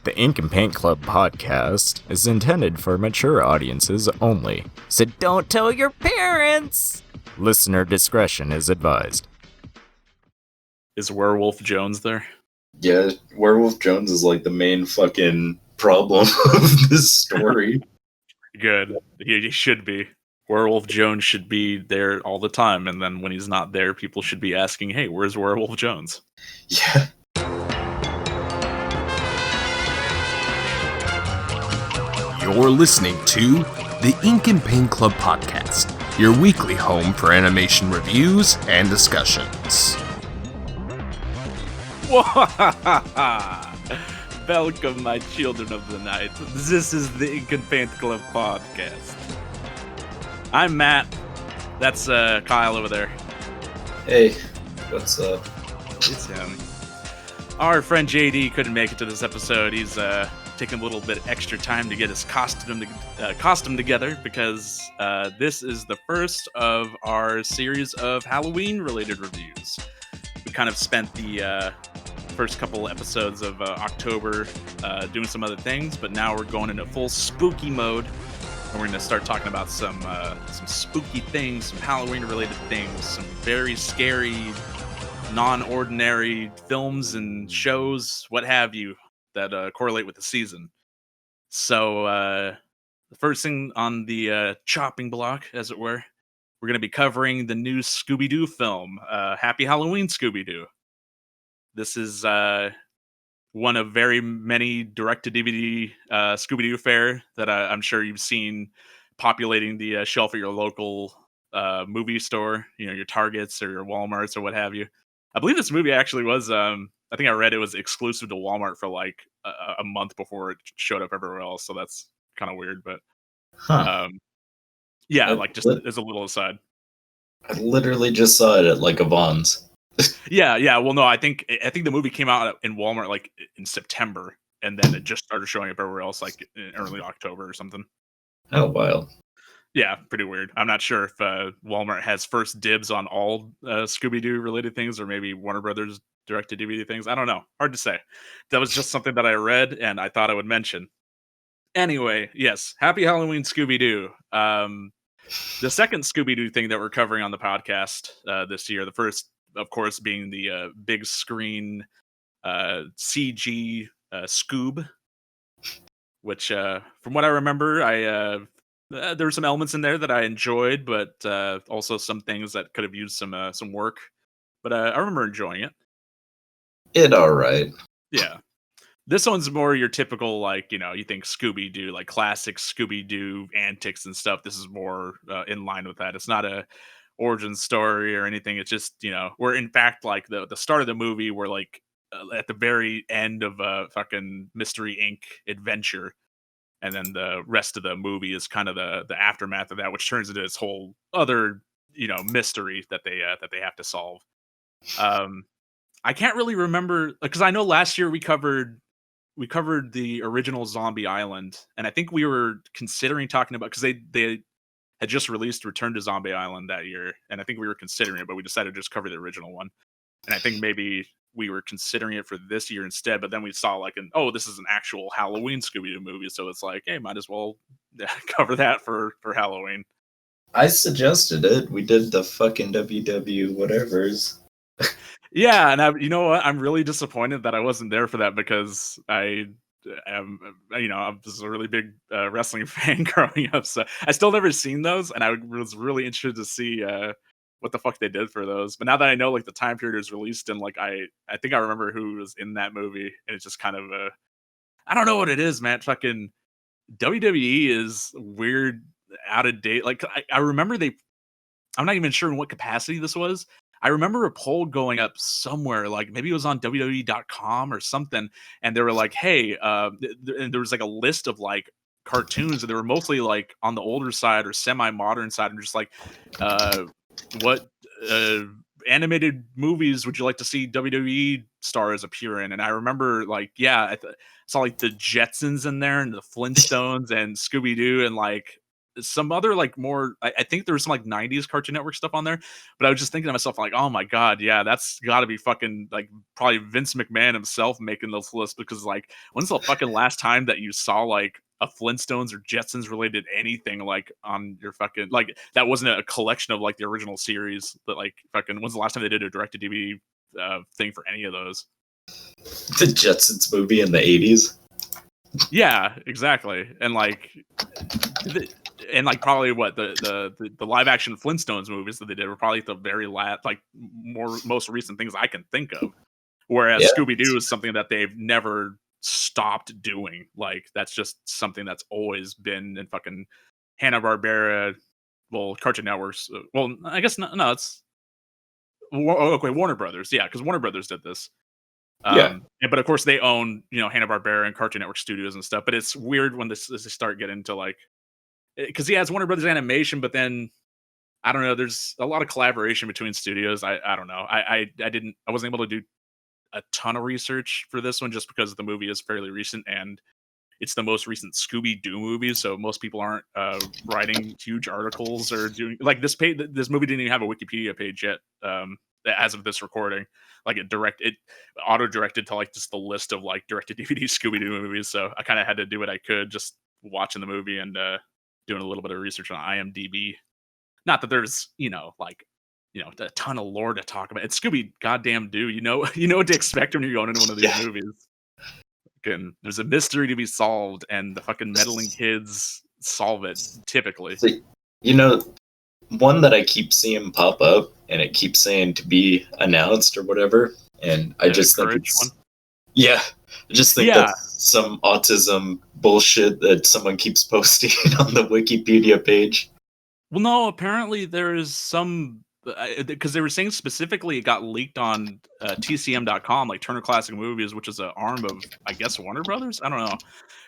The Ink and Paint Club podcast is intended for mature audiences only, so don't tell your parents! Listener discretion is advised. Is Werewolf Jones there? Yeah, Werewolf Jones is like the main fucking problem of this story. Good. He should be. Werewolf Jones should be there all the time, and then when he's not there, people should be asking, hey, where's Werewolf Jones? Yeah. You're listening to the Ink and Paint Club podcast, your weekly home for animation reviews and discussions. Welcome, my children of the night. This is the Ink and Paint Club podcast. I'm Matt. That's Kyle over there. Hey, what's up? It's him. Our friend JD couldn't make it to this episode. He's taking a little bit extra time to get his costume together because this is the first of our series of Halloween-related reviews. We kind of spent the first couple episodes of October doing some other things, but now we're going into full spooky mode, and we're going to start talking about some spooky things, some Halloween-related things, some very scary, non-ordinary films and shows, what have you, that correlate with the season. So the first thing on the chopping block, as it were, we're going to be covering the new Scooby-Doo film, Happy Halloween, Scooby-Doo. This is one of very many direct-to-DVD Scooby-Doo fare that I'm sure you've seen populating the shelf at your local movie store, your Targets or your Walmarts or what have you. I believe this movie actually was, I think I read it was exclusive to Walmart for like a month before it showed up everywhere else, so that's kind of weird, but yeah, like just as a little aside. I literally just saw it at like a Vons. Yeah. Well, no, I think the movie came out in Walmart like in September, and then it just started showing up everywhere else like in early October or something. Oh, wild. Yeah, pretty weird. I'm not sure if Walmart has first dibs on all Scooby-Doo related things, or maybe Warner Brothers direct-to-DVD things. I don't know. Hard to say. That was just something that I read, and I thought I would mention. Anyway, yes, Happy Halloween, Scooby-Doo. The second Scooby-Doo thing that we're covering on the podcast this year, the first, of course, being the big screen CG Scoob, which, from what I remember, there were some elements in there that I enjoyed, but also some things that could have used some work. But I remember enjoying it. It all right. Yeah. This one's more your typical, like, you think Scooby-Doo, like classic Scooby-Doo antics and stuff. This is more in line with that. It's not a origin story or anything. It's just, we're in fact like the start of the movie, we're like at the very end of a fucking Mystery Inc. adventure. And then the rest of the movie is kind of the aftermath of that, which turns into this whole other, mystery that they have to solve. I can't really remember, because I know last year we covered the original Zombie Island, and I think we were considering talking about, because they had just released Return to Zombie Island that year, and I think we were considering it, but we decided to just cover the original one. And I think maybe we were considering it for this year instead, but then we saw like this is an actual Halloween Scooby-Doo movie, so it's like, hey, might as well cover that for Halloween. I suggested it. We did the fucking WW whatevers. Yeah, and you know what? I'm really disappointed that I wasn't there for that, because I was a really big wrestling fan growing up, so I still never seen those, and I was really interested to see what the fuck they did for those. But now that I know like the time period is released, and like I think I remember who was in that movie, and it's just kind of I don't know what it is, man. Fucking WWE is weird, out of date. Like I remember I'm not even sure in what capacity this was. I remember a poll going up somewhere, like maybe it was on WWE.com or something, and they were like, hey, and there was like a list of like cartoons, and they were mostly like on the older side or semi-modern side, and just like what animated movies would you like to see WWE stars appear in? And I remember like, yeah, I saw like the Jetsons in there, and the Flintstones and Scooby-Doo, and like some other like more. I think there was some like '90s Cartoon Network stuff on there, but I was just thinking to myself like, oh my god, yeah, that's got to be fucking like probably Vince McMahon himself making this list because like when's the fucking last time that you saw like a Flintstones or Jetsons related anything like on your fucking like that wasn't a collection of like the original series, but like fucking when's the last time they did a direct to DVD thing for any of those? The Jetsons movie in the 80s. Yeah, exactly. And like probably what the live action Flintstones movies that they did were probably the very last like most recent things I can think of. Whereas Yeah. Scooby-Doo is something that they've never stopped doing. Like that's just something that's always been in fucking Hanna-Barbera, well, Cartoon Networks. Well, I guess no, it's okay, Warner Brothers. Yeah, because Warner Brothers did this. Yeah. But of course they own, Hanna-Barbera and Cartoon Network Studios and stuff. But it's weird when they start getting into like, because it's Warner Brothers Animation, but then I don't know. There's a lot of collaboration between studios. I don't know. I wasn't able to do a ton of research for this one just because the movie is fairly recent and it's the most recent Scooby-Doo movie. So most people aren't writing huge articles or doing like this page. This movie didn't even have a Wikipedia page yet. As of this recording, like it auto directed to like just the list of like directed DVD Scooby-Doo movies. So I kind of had to do what I could, just watching the movie and doing a little bit of research on IMDb. Not that there's a ton of lore to talk about. It's Scooby goddamn Doo. You know what to expect when you're going into one of these movies. Fucking, there's a mystery to be solved, and the fucking meddling kids solve it typically. So, one that I keep seeing pop up, and it keeps saying to be announced or whatever, and I just think it's I just think that's some autism bullshit that someone keeps posting on the Wikipedia page. Well, no, apparently there is some because they were saying specifically it got leaked on TCM.com, like Turner Classic Movies, which is an arm of, I guess, Warner Brothers. I don't know.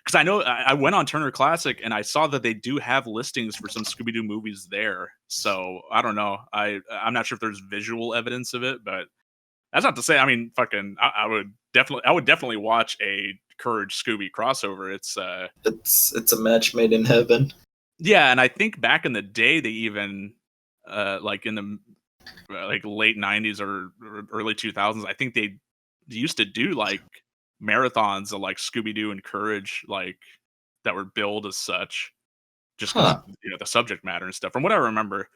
Because I know I went on Turner Classic and I saw that they do have listings for some Scooby-Doo movies there. So I don't know. I'm not sure if there's visual evidence of it, but that's not to say. I mean, fucking, I would definitely watch a Courage Scooby crossover. It's a match made in heaven. Yeah, and I think back in the day they even like in the like late '90s or early 2000s, I think they used to do like marathons of like Scooby-Doo and Courage, like that were billed as such, just because the subject matter and stuff. From what I remember,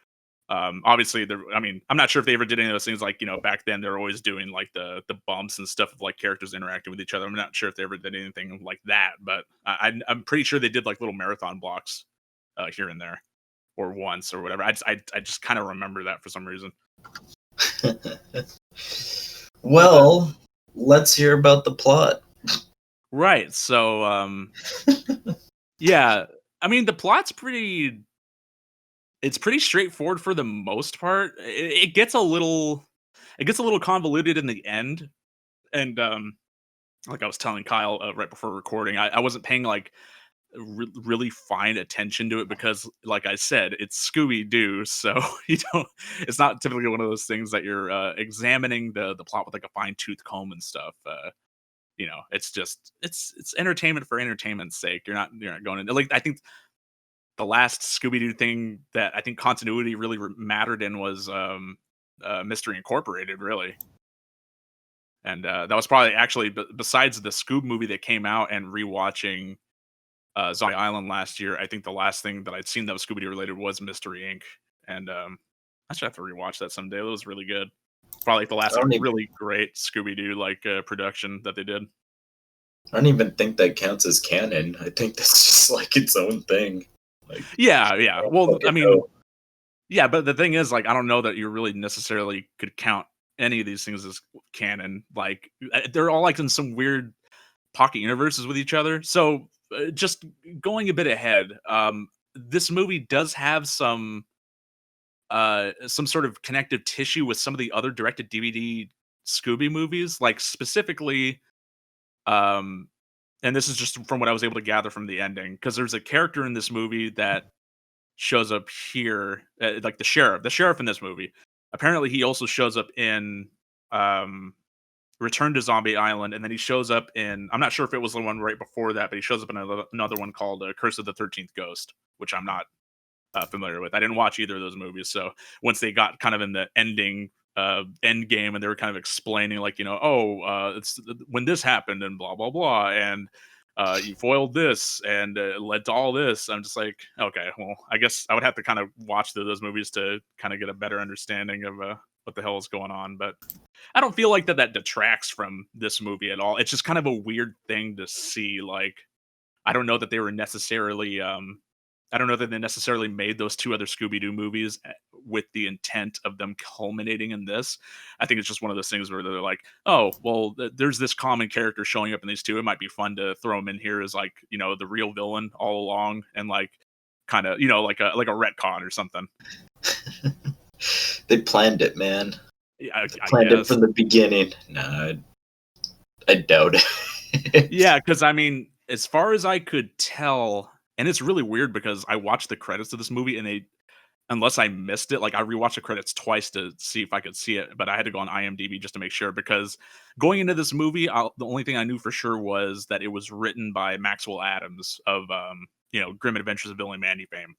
obviously, I'm not sure if they ever did any of those things. Like back then, they're always doing like the bumps and stuff of like characters interacting with each other. I'm not sure if they ever did anything like that, but I'm pretty sure they did like little marathon blocks here and there, or once or whatever. I just kind of remember that for some reason. Well, let's hear about the plot. Right. So, yeah. I mean, the plot's pretty straightforward for the most part. It gets a little convoluted in the end, and like I was telling Kyle right before recording, I wasn't paying like really fine attention to it because, like I said, it's Scooby-Doo, so it's not typically one of those things that you're examining the plot with like a fine-tooth comb and stuff. It's just it's entertainment for entertainment's sake. You're not going into, like, I think the last Scooby-Doo thing that I think continuity really mattered in was Mystery Incorporated, really. And that was probably actually, besides the Scoob movie that came out and rewatching Zombie Island last year, I think the last thing that I'd seen that was Scooby-Doo related was Mystery Inc. And I should have to rewatch that someday. It was really good. Probably like the last really great Scooby-Doo like production that they did. I don't even think that counts as canon. I think that's just like its own thing. Like, yeah. Well, I mean, yeah, but the thing is, like, I don't know that you really necessarily could count any of these things as canon. Like, they're all like in some weird pocket universes with each other. So just going a bit ahead, this movie does have some sort of connective tissue with some of the other directed DVD Scooby movies, like specifically, and this is just from what I was able to gather from the ending, because there's a character in this movie that shows up here, like the sheriff in this movie. Apparently, he also shows up in Return to Zombie Island, and then he shows up in, I'm not sure if it was the one right before that, but he shows up in another one called Curse of the 13th Ghost, which I'm not familiar with. I didn't watch either of those movies, so once they got kind of in the end game and they were kind of explaining like, it's when this happened and blah blah blah, and you foiled this and it led to all this. I'm just like, okay, well, I guess I would have to kind of watch those movies to kind of get a better understanding of what the hell is going on. But I don't feel like that detracts from this movie at all. It's just kind of a weird thing to see. Like, I don't know that they were necessarily I don't know that they necessarily made those two other Scooby-Doo movies with the intent of them culminating in this. I think it's just one of those things where they're like, oh, well, there's this common character showing up in these two. It might be fun to throw him in here as like, the real villain all along, and like kind of, like a retcon or something. They planned it, man. Yeah, I planned guess. It from the beginning. Nah, I doubt it. Yeah, because I mean, as far as I could tell, and it's really weird because I watched the credits of this movie and unless I missed it, like I rewatched the credits twice to see if I could see it, but I had to go on IMDb just to make sure, because going into this movie, the only thing I knew for sure was that it was written by Maxwell Adams of, Grim Adventures of Billy and Mandy fame.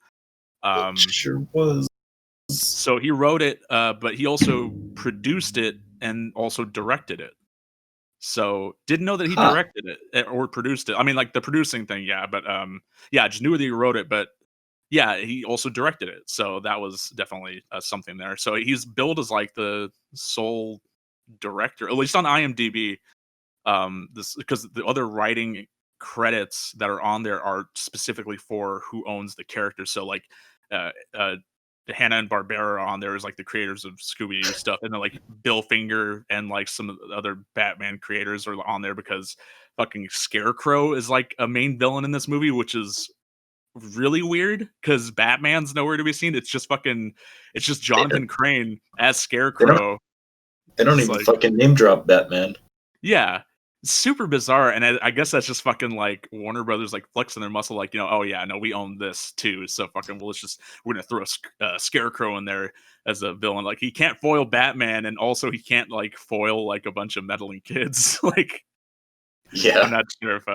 Sure was. So he wrote it, but he also produced it and also directed it. So didn't know that he directed it or produced it. I mean, like the producing thing, yeah, but yeah, I just knew that he wrote it, but yeah, he also directed it. So that was definitely something there. So he's billed as like the sole director, at least on IMDb. This because the other writing credits that are on there are specifically for who owns the character. So like Hanna and Barbera on there is like the creators of Scooby-Doo stuff, and then like Bill Finger and like some of the other Batman creators are on there because fucking Scarecrow is like a main villain in this movie, which is really weird because Batman's nowhere to be seen. It's just Jonathan Crane as Scarecrow. They don't even fucking name drop Batman. Yeah. Super bizarre, and I guess that's just fucking like Warner Brothers like flexing their muscle, like, oh yeah, no, we own this too, so fucking we're gonna throw a Scarecrow in there as a villain. Like, he can't foil Batman, and also he can't like foil like a bunch of meddling kids. Like, yeah, I'm not sure if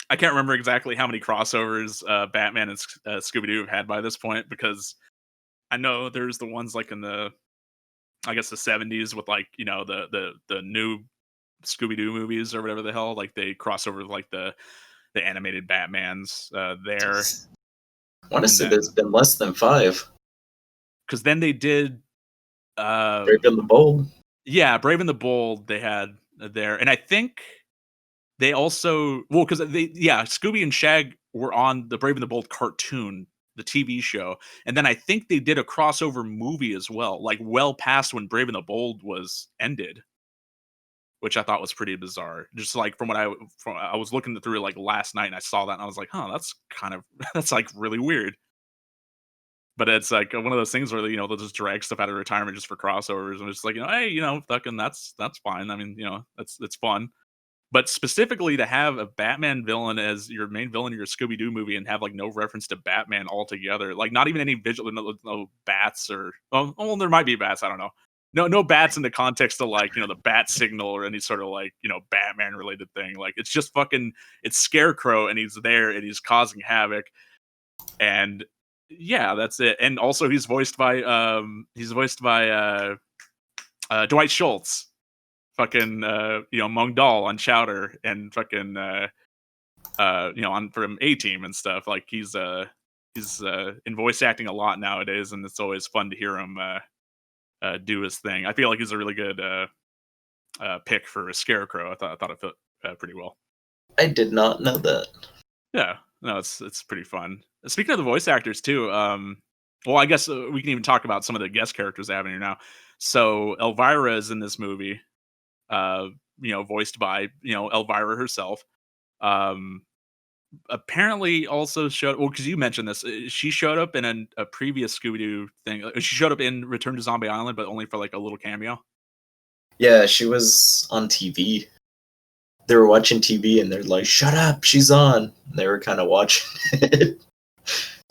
I can't remember exactly how many crossovers Batman and Scooby-Doo have had by this point, because I know there's the ones like in the, I guess, the 70s with like, the new Scooby-Doo movies or whatever the hell, like they cross over with like the animated Batmans there. I want to say there's been less than 5. Because then they did Brave and the Bold. Yeah, Brave and the Bold they had there. And I think they also, because Scooby and Shag were on the Brave and the Bold cartoon, the TV show. And then I think they did a crossover movie as well, like well past when Brave and the Bold was ended, which I thought was pretty bizarre. Just like from I was looking through it like last night and I saw that and I was like, that's kind of, that's like really weird. But it's like one of those things where, they'll just drag stuff out of retirement just for crossovers. And it's like, hey, fucking that's fine. I mean, it's fun. But specifically to have a Batman villain as your main villain in your Scooby-Doo movie and have like no reference to Batman altogether, like not even any visual, no bats or, well, there might be bats. I don't know. No bats in the context of like, the bat signal or any sort of like, Batman related thing. Like, it's just it's Scarecrow and he's there and he's causing havoc. And yeah, that's it. And also he's voiced by Dwight Schultz. Fucking Mung Dahl on Chowder, and fucking on from A-Team and stuff. Like he's in voice acting a lot nowadays, and it's always fun to hear him do his thing. I feel like he's a really good pick for a Scarecrow. I thought it fit pretty well. I did not know that. Yeah, no, it's pretty fun. Speaking of the voice actors too, well, I guess we can even talk about some of the guest characters they have in here now. So Elvira is in this movie. Voiced by, Elvira herself. Apparently also showed, because you mentioned this, she showed up in a previous Scooby-Doo thing. She showed up in Return to Zombie Island, but only for like a little cameo. Yeah, she was on TV. They were watching TV and they're like, shut up, she's on. And they were kind of watching it.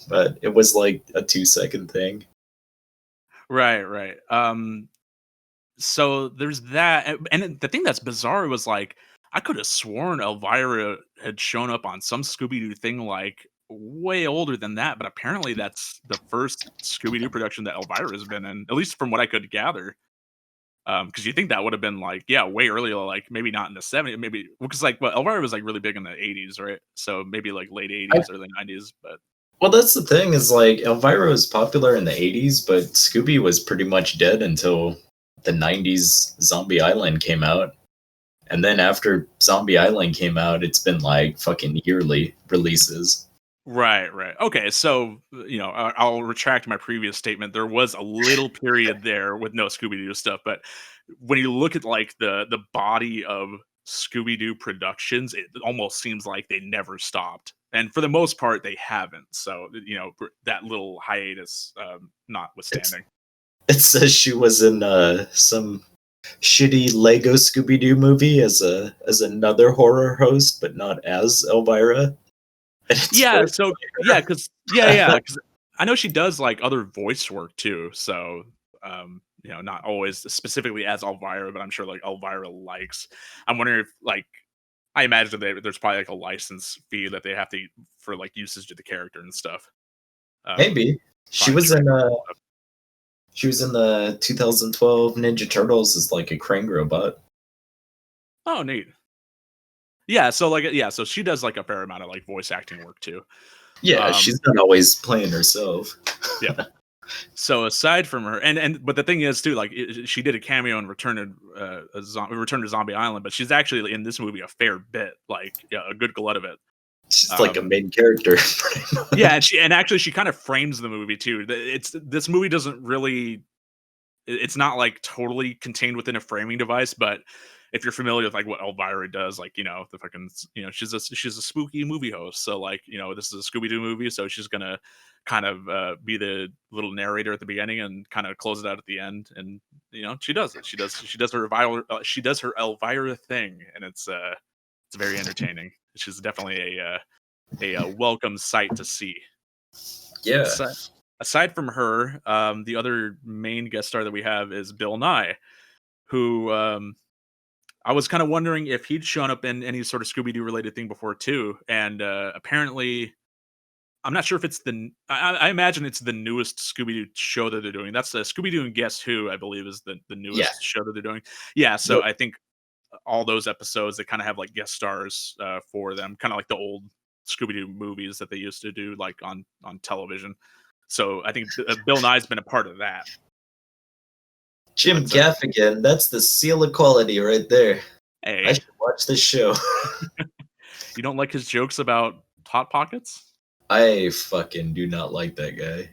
But it was like a 2-second thing. Right. So there's that, and the thing that's bizarre was like I could have sworn Elvira had shown up on some Scooby-Doo thing like way older than that, but apparently that's the first Scooby-Doo production that Elvira's been in, at least from what I could gather. Because you think that would have been like, yeah, way earlier, like maybe not in the 70s, maybe because like well, Elvira was like really big in the 80s, right? So maybe like late 80s, early 90s, but Well, that's the thing is like Elvira was popular in the 80s, but Scooby was pretty much dead until the 90s Zombie Island came out. And then after Zombie Island came out, it's been like fucking yearly releases. right. Okay, so I'll retract my previous statement. There was a little period there with no Scooby-Doo stuff, but when you look at like the body of Scooby-Doo productions, it almost seems like they never stopped. And for the most part, they haven't. So that little hiatus, notwithstanding. It says she was in some shitty Lego Scooby-Doo movie as another horror host, but not as Elvira. Yeah, so yeah, because yeah, because I know she does like other voice work too. So not always specifically as Elvira, but I'm sure like Elvira likes. I'm wondering if like I imagine there's probably like a license fee that they have to for like usage of the character and stuff. Maybe she was in the 2012 Ninja Turtles as like a crane robot. Oh, neat. Yeah, so she does like a fair amount of like voice acting work too. Yeah, she's not always playing herself. Yeah. So aside from her, but the thing is too, like she did a cameo in Return to Zombie Island, but she's actually in this movie a fair bit, like a good glut of it. She's like a main character. Yeah, and actually she kind of frames the movie too. This movie doesn't really, it's not like totally contained within a framing device, but if you're familiar with like what Elvira does, like the fucking she's a spooky movie host, so like this is a Scooby-Doo movie, so she's gonna kind of be the little narrator at the beginning and kind of close it out at the end, and she does it. She does her Elvira thing, and it's very entertaining. She's definitely a welcome sight to see. Yeah. Aside from her, the other main guest star that we have is Bill Nye, who I was kind of wondering if he'd shown up in any sort of Scooby-Doo related thing before too, and apparently, I'm not sure if it's I imagine it's the newest Scooby-Doo show that they're doing. That's Scooby-Doo and Guess Who, I believe, is the newest show that they're doing. Yeah, so I think all those episodes, they kind of have like guest stars for them, kind of like the old Scooby-Doo movies that they used to do like on television. So I think Bill Nye's been a part of that. Jim Gaffigan, that's the seal of quality right there. Hey. I should watch this show. You don't like his jokes about Hot Pockets? I fucking do not like that guy.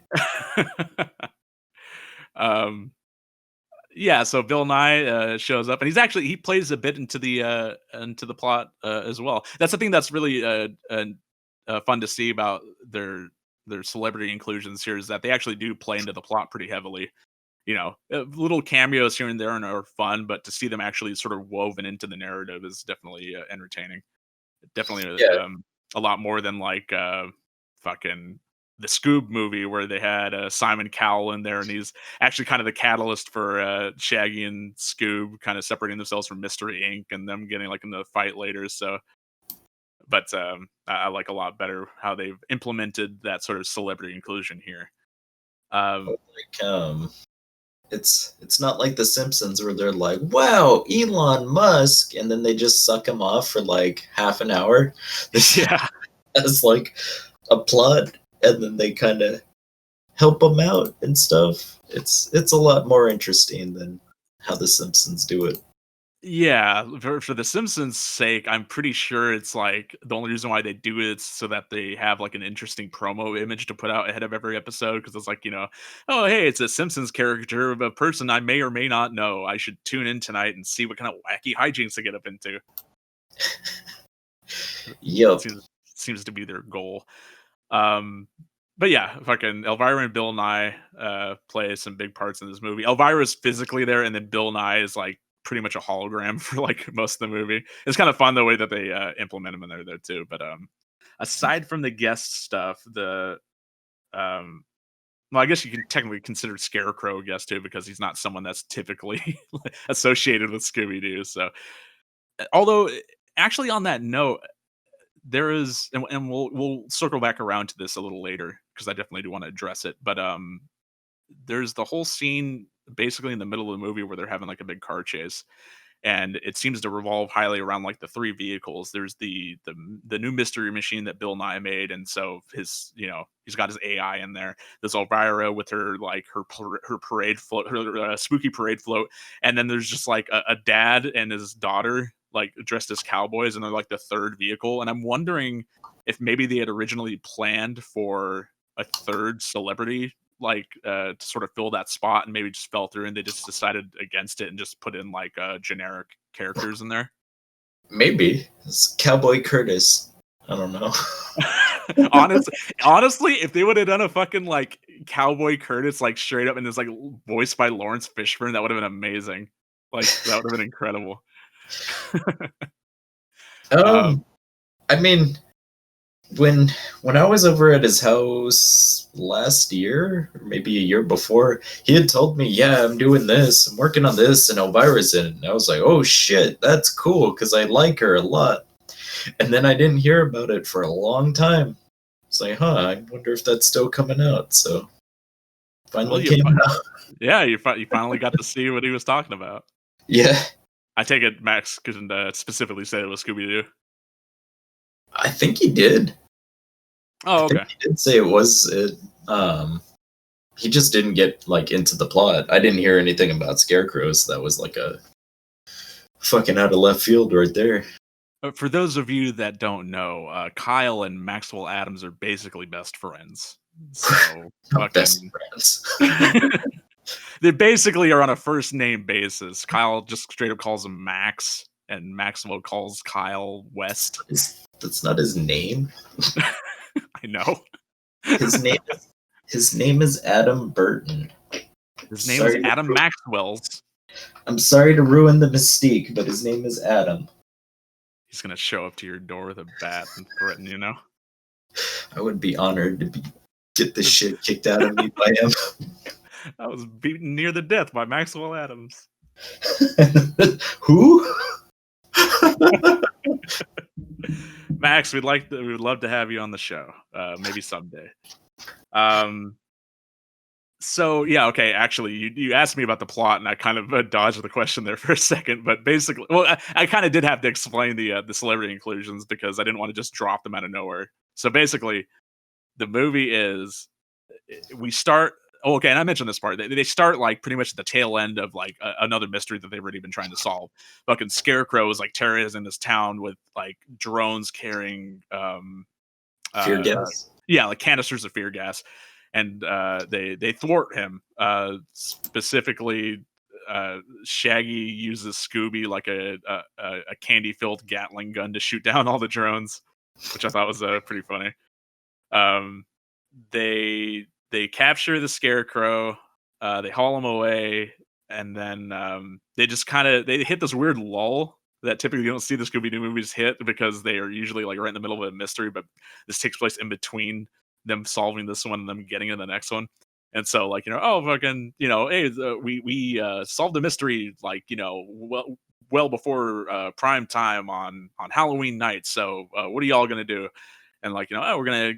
Yeah, so Bill Nye shows up, and he plays a bit into the plot as well. That's the thing that's really fun to see about their celebrity inclusions here, is that they actually do play into the plot pretty heavily. Little cameos here and there are fun, but to see them actually sort of woven into the narrative is definitely entertaining. Definitely a lot more than like fucking the Scoob movie, where they had Simon Cowell in there, and he's actually kind of the catalyst for Shaggy and Scoob kind of separating themselves from Mystery Inc. and them getting like in the fight later. So, but I like a lot better how they've implemented that sort of celebrity inclusion here. It's not like The Simpsons where they're like, wow, Elon Musk, and then they just suck him off for like half an hour. Yeah. As like a plot, and then they kind of help him out and stuff. It's a lot more interesting than how The Simpsons do it. Yeah, for The Simpsons' sake, I'm pretty sure it's like the only reason why they do it is so that they have like an interesting promo image to put out ahead of every episode. Because it's like, oh, hey, it's a Simpsons character of a person I may or may not know. I should tune in tonight and see what kind of wacky hijinks they get up into. Yep. Seems to be their goal. But yeah, fucking Elvira and Bill Nye play some big parts in this movie. Elvira's physically there, and then Bill Nye is like pretty much a hologram for like most of the movie. It's kind of fun the way that they implement him in there too. But aside from the guest stuff, well, I guess you can technically consider Scarecrow a guest too, because he's not someone that's typically associated with Scooby-Doo. So, although actually on that note, there is, and we'll circle back around to this a little later because I definitely do want to address it. But there's the whole scene basically in the middle of the movie where they're having like a big car chase, and it seems to revolve highly around like the three vehicles. There's the new mystery machine that Bill Nye made, and so his, he's got his AI in there. There's Elvira with her like her parade float, her spooky parade float, and then there's just like a dad and his daughter like dressed as cowboys, and they're like the third vehicle. And I'm wondering if maybe they had originally planned for a third celebrity to sort of fill that spot, and maybe just fell through and they just decided against it and just put in like generic characters in there. Maybe it's Cowboy Curtis. I don't know. Honestly, if they would have done a fucking like Cowboy Curtis like straight up and it's like voiced by Lawrence Fishburne, that would have been amazing. Like that would have been incredible. I mean, when I was over at his house last year, or maybe a year before, he had told me, "Yeah, I'm doing this, I'm working on this, and Elvira's in it." And I was like, "Oh shit, that's cool," because I like her a lot. And then I didn't hear about it for a long time. It's like, I wonder if that's still coming out. So finally came out. Yeah, you finally got to see what he was talking about. Yeah. I take it Max couldn't specifically say it was Scooby-Doo. I think he did. Oh, okay. He did say it was it. He just didn't get like into the plot. I didn't hear anything about scarecrows. That was like a fucking out of left field right there. For those of you that don't know, Kyle and Maxwell Adams are basically best friends. So best friends. They basically are on a first name basis. Kyle just straight up calls him Max, and Maxwell calls Kyle West. That's not his name. I know. His name is Adam Burton. His name is Adam Maxwell's. I'm sorry to ruin the mystique, but his name is Adam. He's gonna show up to your door with a bat and threaten you now. I would be honored to get this shit kicked out of me by him. I was beaten near the death by Maxwell Adams. Who? Max, we would love to have you on the show. Maybe someday. So yeah, okay. Actually, you asked me about the plot, and I kind of dodged the question there for a second. But basically, well, I kind of did have to explain the celebrity inclusions because I didn't want to just drop them out of nowhere. So basically, the movie is we start. Oh, okay, and I mentioned this part. They start like pretty much at the tail end of like another mystery that they've already been trying to solve. Fucking Scarecrow is like terrorizing this town with like drones carrying fear gas. Yeah, like canisters of fear gas, and they thwart him. Specifically, Shaggy uses Scooby like a candy-filled Gatling gun to shoot down all the drones, which I thought was pretty funny. They capture the Scarecrow, they haul him away, and then they just they hit this weird lull that typically you don't see the Scooby-Doo movies hit because they are usually like right in the middle of a mystery, but this takes place in between them solving this one and them getting into the next one. And so like, fucking, hey, we solved the mystery like, well before prime time on Halloween night. So what are y'all gonna do? And like, we're gonna,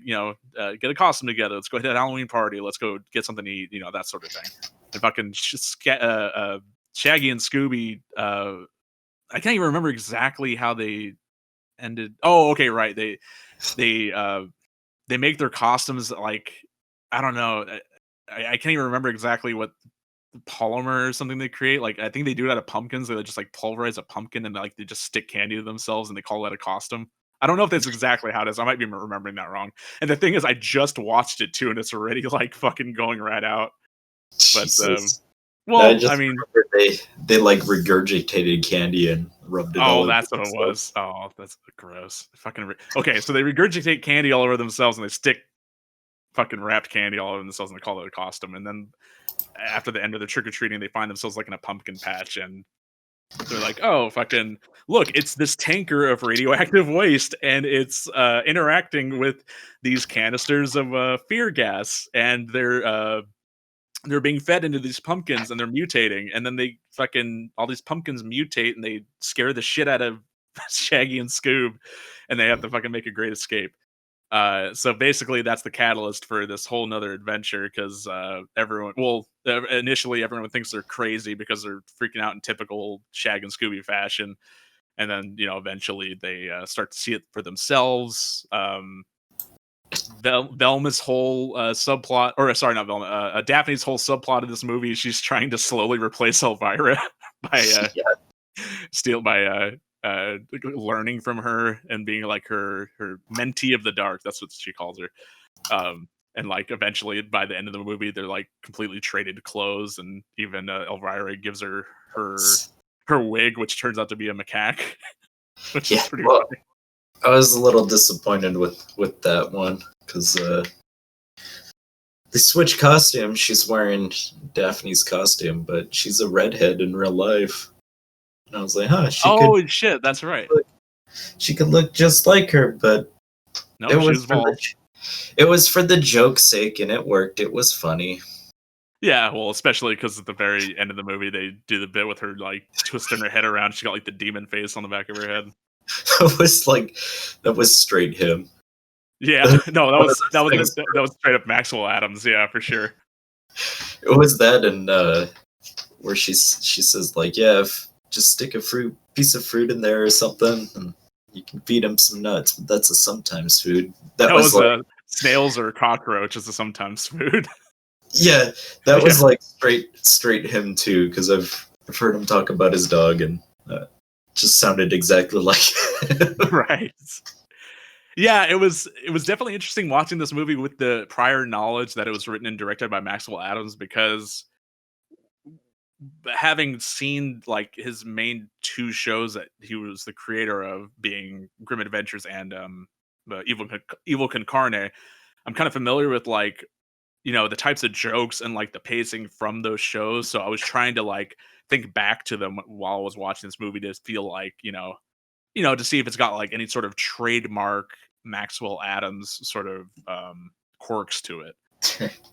get a costume together. Let's go hit a Halloween party. Let's go get something to eat. That sort of thing. And fucking Shaggy and Scooby. I can't even remember exactly how they ended. Oh, okay, right. They make their costumes like I don't know. I can't even remember exactly what polymer or something they create. Like I think they do it out of pumpkins. They just like pulverize a pumpkin and like they just stick candy to themselves and they call that a costume. I don't know if that's exactly how it is. I might be remembering that wrong. And the thing is, I just watched it too, and it's already like fucking going right out. But I mean, they like regurgitated candy and rubbed it. Oh, that's what it was. Oh, that's gross. Okay, so they regurgitate candy all over themselves, and they stick fucking wrapped candy all over themselves, and they call it a costume. And then after the end of the trick or treating, they find themselves like in a pumpkin patch, and they're like, oh, fucking look, it's this tanker of radioactive waste, and it's interacting with these canisters of fear gas, and they're being fed into these pumpkins, and they're mutating, and then all these pumpkins mutate, and they scare the shit out of Shaggy and Scoob, and they have to fucking make a great escape. So basically, that's the catalyst for this whole nother adventure because initially everyone thinks they're crazy because they're freaking out in typical Shag and Scooby fashion, and then eventually they start to see it for themselves. Velma's whole subplot, or sorry, not Velma, Daphne's whole subplot of this movie, she's trying to slowly replace Elvira by learning from her and being like her mentee of the dark. That's what she calls her. And like eventually by the end of the movie, they're like completely traded clothes, and even Elvira gives her wig, which turns out to be a macaque, which is pretty funny. I was a little disappointed with that one because they switched costumes. She's wearing Daphne's costume, but she's a redhead in real life. And I was like, shit, that's right. She could look just like her, but no, she was bald. It was for the joke's sake, and it worked. It was funny. Yeah, well, especially because at the very end of the movie, they do the bit with her like twisting her head around. She got like the demon face on the back of her head. That was straight him. Yeah, no, that was straight up Maxwell Adams. Yeah, for sure. It was that, and where she says like, yeah, just stick a piece of fruit in there or something, and you can feed him some nuts. But that's a sometimes food. That was like, snails or cockroach is a sometimes food. Yeah, that was like straight him too, because I've heard him talk about his dog, and just sounded exactly like him. Right. Yeah, it was definitely interesting watching this movie with the prior knowledge that it was written and directed by Maxwell Adams, because having seen like his main two shows that he was the creator of, being Grim Adventures and Evil Con Carne, I'm kind of familiar with like the types of jokes and like the pacing from those shows. So I was trying to like think back to them while I was watching this movie to feel like to see if it's got like any sort of trademark Maxwell Adams sort of quirks to it.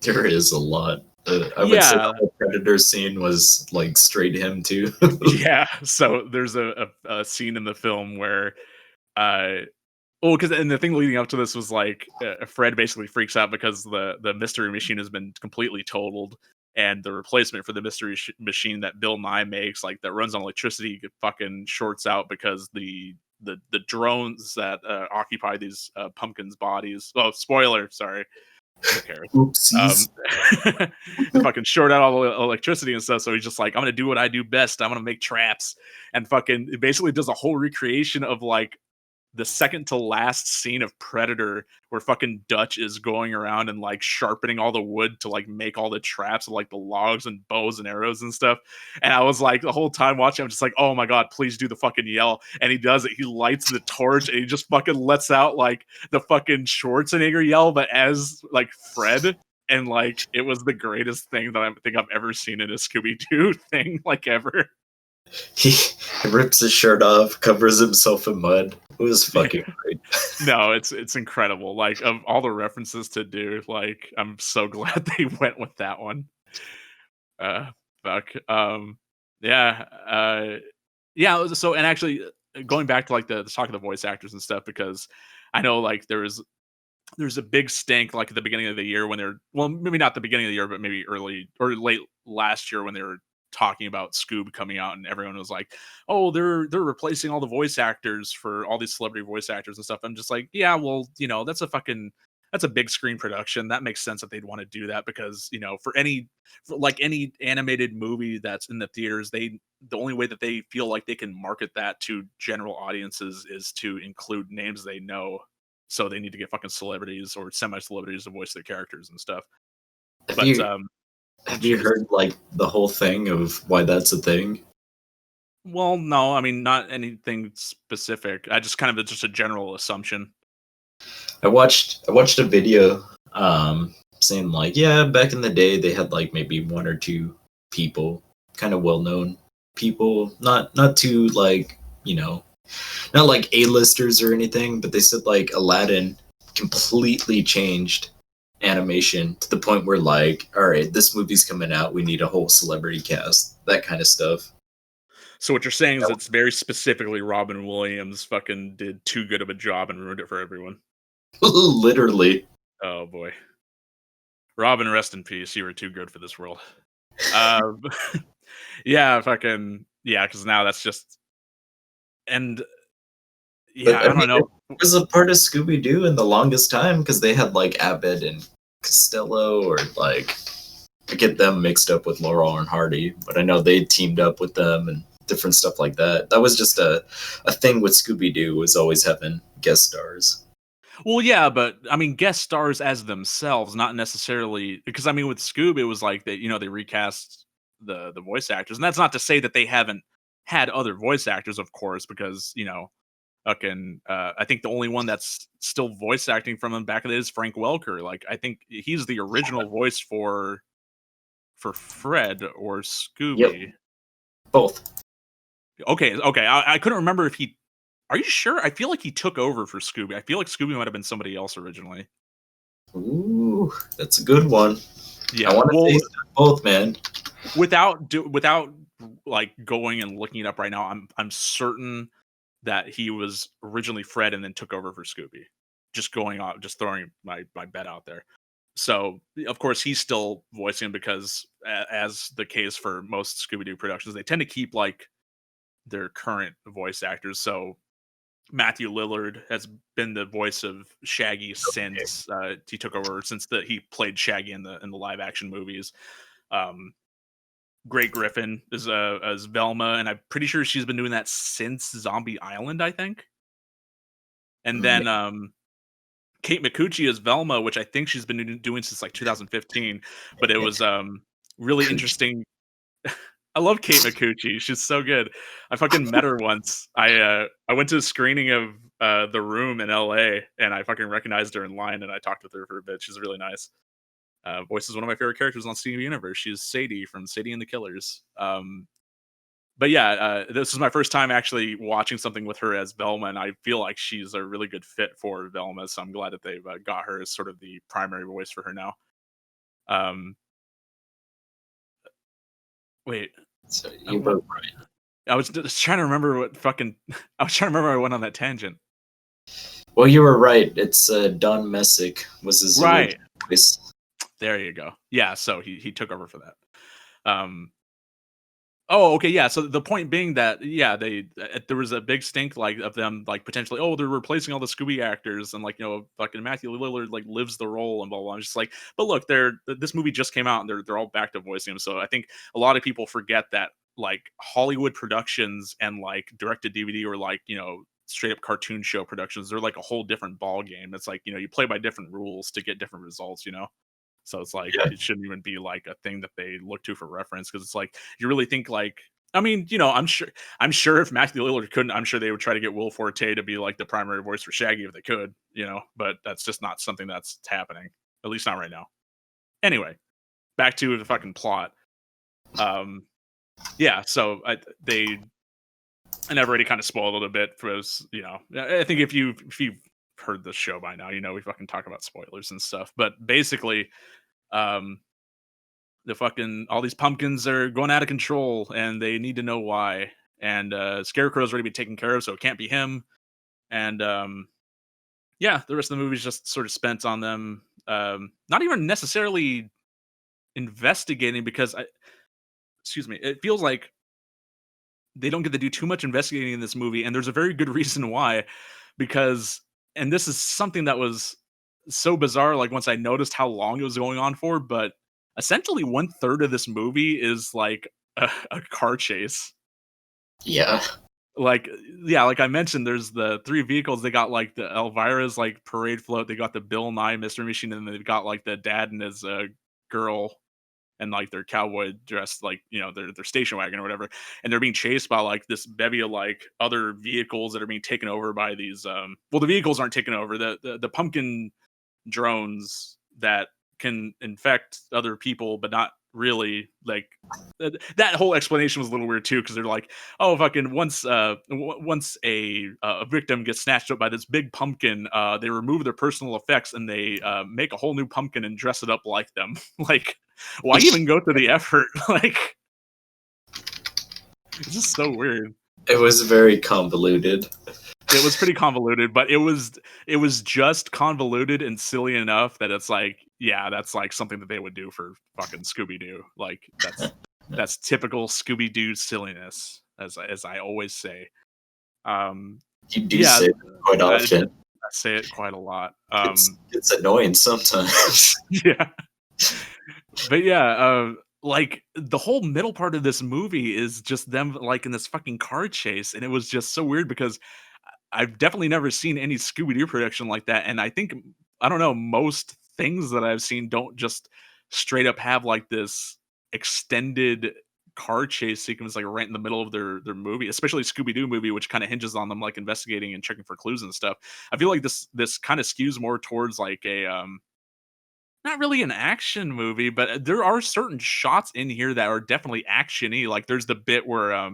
There is a lot. I would say the Predator scene was like straight him too. Yeah. So there's a scene in the film where, and the thing leading up to this was like Fred basically freaks out because the mystery machine has been completely totaled, and the replacement for the mystery machine that Bill Nye makes, like that runs on electricity, fucking shorts out because the drones that occupy these pumpkins' bodies. Oh, spoiler! Sorry. Oopsies. Fucking short out all the electricity and stuff. So he's just like, I'm gonna do what I do best. I'm gonna make traps, and fucking it basically does a whole recreation of like the second to last scene of Predator, where fucking Dutch is going around and like sharpening all the wood to like make all the traps of like the logs and bows and arrows and stuff. And I was like, the whole time watching, I'm just like, oh my god, please do the fucking yell. And he does it. He lights the torch and he just fucking lets out like the fucking Schwarzenegger yell, but as like Fred. And like it was the greatest thing that I think I've ever seen in a Scooby-Doo thing, like ever. He rips his shirt off, covers himself in mud. It was fucking great. No, it's incredible. Like, of all the references to do, like, I'm so glad they went with that one. Fuck. Yeah. So, and actually, going back to like the talk of the voice actors and stuff, because I know like there's a big stink like at the beginning of the year when maybe not the beginning of the year, but maybe early or late last year when they were talking about Scoob coming out, and everyone was like, oh, they're replacing all the voice actors for all these celebrity voice actors and stuff. I'm just like, yeah, well, that's a big screen production. That makes sense that they'd want to do that, because for any animated movie that's in the theaters, the only way that they feel like they can market that to general audiences is to include names they know. So they need to get fucking celebrities or semi-celebrities to voice their characters and stuff. Have you heard like the whole thing of why that's a thing? Well, no, I mean, not anything specific. I just kind of just a general assumption. I watched a video saying like, yeah, back in the day they had like maybe one or two people, kind of well-known people, not too like, not like A-listers or anything, but they said like Aladdin completely changed animation to the point where like, all right, this movie's coming out, we need a whole celebrity cast, that kind of stuff. So what you're saying is it's very specifically Robin Williams fucking did too good of a job and ruined it for everyone. Literally. Oh boy. Robin, rest in peace. You were too good for this world. Yeah, because now that's just and yeah, But I don't know. it was a part of Scooby-Doo in the longest time because they had like Abbott and Costello, or like I get them mixed up with Laurel and Hardy, but I know they teamed up with them and different stuff like that. That was just a thing with Scooby-Doo, was always having guest stars. Well, yeah, but I mean, guest stars as themselves, not necessarily because I mean, with Scoob, it was like they recast the voice actors, and that's not to say that they haven't had other voice actors, of course, because fucking I think the only one that's still voice acting from him back in the day is Frank Welker. Like I think he's the original voice for Fred or Scooby. Yep. Both. Okay. I couldn't remember if he. Are you sure? I feel like he took over for Scooby. I feel like Scooby might have been somebody else originally. Ooh, that's a good one. Yeah, I want to say both, man. Without like going and looking it up right now, I'm certain that he was originally Fred and then took over for Scooby. Just throwing my bet out there. So of course he's still voicing him because, as the case for most Scooby-Doo productions, they tend to keep like their current voice actors. So Matthew Lillard has been the voice of Shaggy since he took over, since he played Shaggy in the live action movies. Greg Griffin is as Velma, and I'm pretty sure she's been doing that since Zombie Island, I think. And then Kate Micucci is Velma, which I think she's been doing since like 2015. But it was really interesting. I love Kate Micucci. She's so good. I fucking met her once. I went to a screening of The Room in LA, and I fucking recognized her in line, and I talked with her for a bit. She's really nice. Voices one of my favorite characters on Steven Universe. She's Sadie from Sadie and the Killers. But yeah, this is my first time actually watching something with her as Velma, and I feel like she's a really good fit for Velma. So I'm glad that they've got her as sort of the primary voice for her now. Wait. So you were right. I was just trying to remember what fucking. I was trying to remember I went on that tangent. Well, you were right. It's Don Messick was his right. voice. There you go. Yeah, so he took over for that. Oh, okay, yeah. So the point being that there was a big stink like of them like potentially they're replacing all the Scooby actors, and like fucking Matthew Lillard like lives the role and blah blah. I'm just like, but look, this movie just came out and they're all back to voicing him. So I think a lot of people forget that like Hollywood productions and like direct to DVD or like straight up cartoon show productions, they're like a whole different ball game. It's like you play by different rules to get different results. So it's like it shouldn't even be like a thing that they look to for reference, because it's like you really think like I mean I'm sure if Matthew Lillard couldn't, I'm sure they would try to get Will Forte to be like the primary voice for Shaggy if they could, but that's just not something that's happening, at least not right now. Anyway, back to the fucking plot. Yeah, so and I've already kind of spoiled it a bit for those, I think if you've heard this show by now, we fucking talk about spoilers and stuff. But basically, the fucking all these pumpkins are going out of control, and they need to know why. And Scarecrow's already been taken care of, so it can't be him. And the rest of the movie is just sort of spent on them, not even necessarily investigating, because it feels like they don't get to do too much investigating in this movie, and there's a very good reason why, because, and this is something that was so bizarre, like once I noticed how long it was going on for, but essentially 1/3 of this movie is like a car chase. Yeah. Like I mentioned, there's the 3 vehicles. They got like the Elvira's like parade float, they got the Bill Nye Mystery Machine, and they've got like the dad and his girl and like their cowboy dressed, like their station wagon or whatever, and they're being chased by like this bevy of like other vehicles that are being taken over by these the vehicles aren't taken over, the pumpkin drones that can infect other people but not really. Like that whole explanation was a little weird too, because they're like, oh fucking once a victim gets snatched up by this big pumpkin, they remove their personal effects and they make a whole new pumpkin and dress it up like them. Like, why even go through the effort? Like, It's just so weird. It was very convoluted. It was pretty convoluted, but it was just convoluted and silly enough that it's like, yeah, that's like something that they would do for fucking Scooby-Doo. Like that's typical Scooby-Doo silliness, as I always say. You do Yeah, say it quite I often. say it quite a lot. It's annoying sometimes. Yeah. But yeah, like the whole middle part of this movie is just them like in this fucking car chase, and it was just so weird because I've definitely never seen any Scooby-Doo production like that, and I think I don't know, most things that I've seen don't just straight up have like this extended car chase sequence like right in the middle of their movie, especially Scooby-Doo movie, which kind of hinges on them like investigating and checking for clues and stuff. I feel like this kind of skews more towards like a not really an action movie, but there are certain shots in here that are definitely action-y. Like, there's the bit where,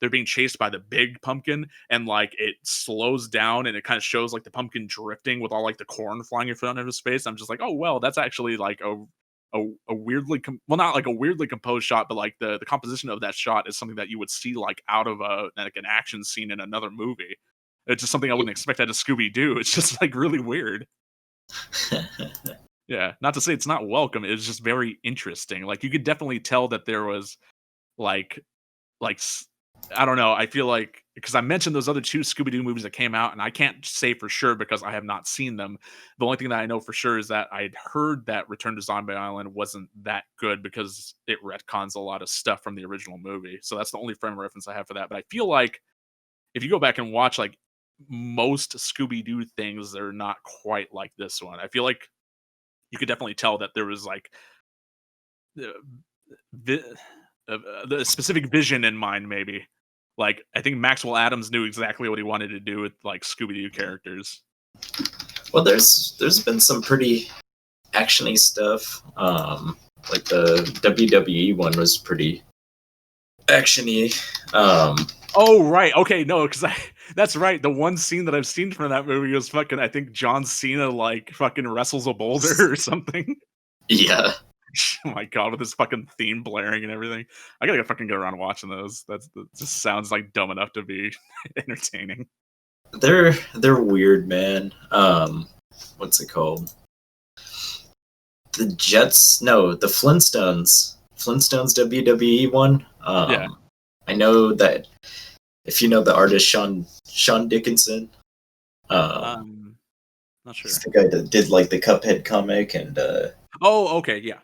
they're being chased by the big pumpkin, and, like, it slows down, and it kinda shows, like, the pumpkin drifting with all, like, the corn flying in front of his face. I'm just like, "Oh, well, that's actually, like, a weirdly well, not like a weirdly composed shot, but, like, the composition of that shot is something that you would see, like, out of like, an action scene in another movie. It's just something I wouldn't expect out of Scooby-Doo. It's just, like, really weird. Yeah, not to say it's not welcome, it was just very interesting. Like, you could definitely tell that there was, like like, s I don't know, I feel like because I mentioned those other 2 Scooby-Doo movies that came out, and I can't say for sure because I have not seen them. The only thing that I know for sure is that I'd heard that Return to Zombie Island wasn't that good because it retcons a lot of stuff from the original movie, so that's the only frame of reference I have for that, but I feel like if you go back and watch, like, most Scooby-Doo things, they're not quite like this one. I feel like you could definitely tell that there was like the vi- the specific vision in mind. Maybe like I think Maxwell Adams knew exactly what he wanted to do with like Scooby Doo characters. Well, there's been some pretty actiony stuff. Like the WWE one was pretty actiony. Oh right, okay, no, because that's right. The one scene that I've seen from that movie was fucking. I think John Cena like fucking wrestles a boulder or something. Yeah, Oh my god, with this fucking theme blaring and everything. I gotta fucking get around watching those. That just sounds like dumb enough to be entertaining. they're weird, man. What's it called? The Jets? No, the Flintstones. Flintstones WWE one. Yeah. I know that if you know the artist Sean Dickinson, Um, Not sure. he's the guy that did like the Cuphead comic, and Oh, okay, yeah.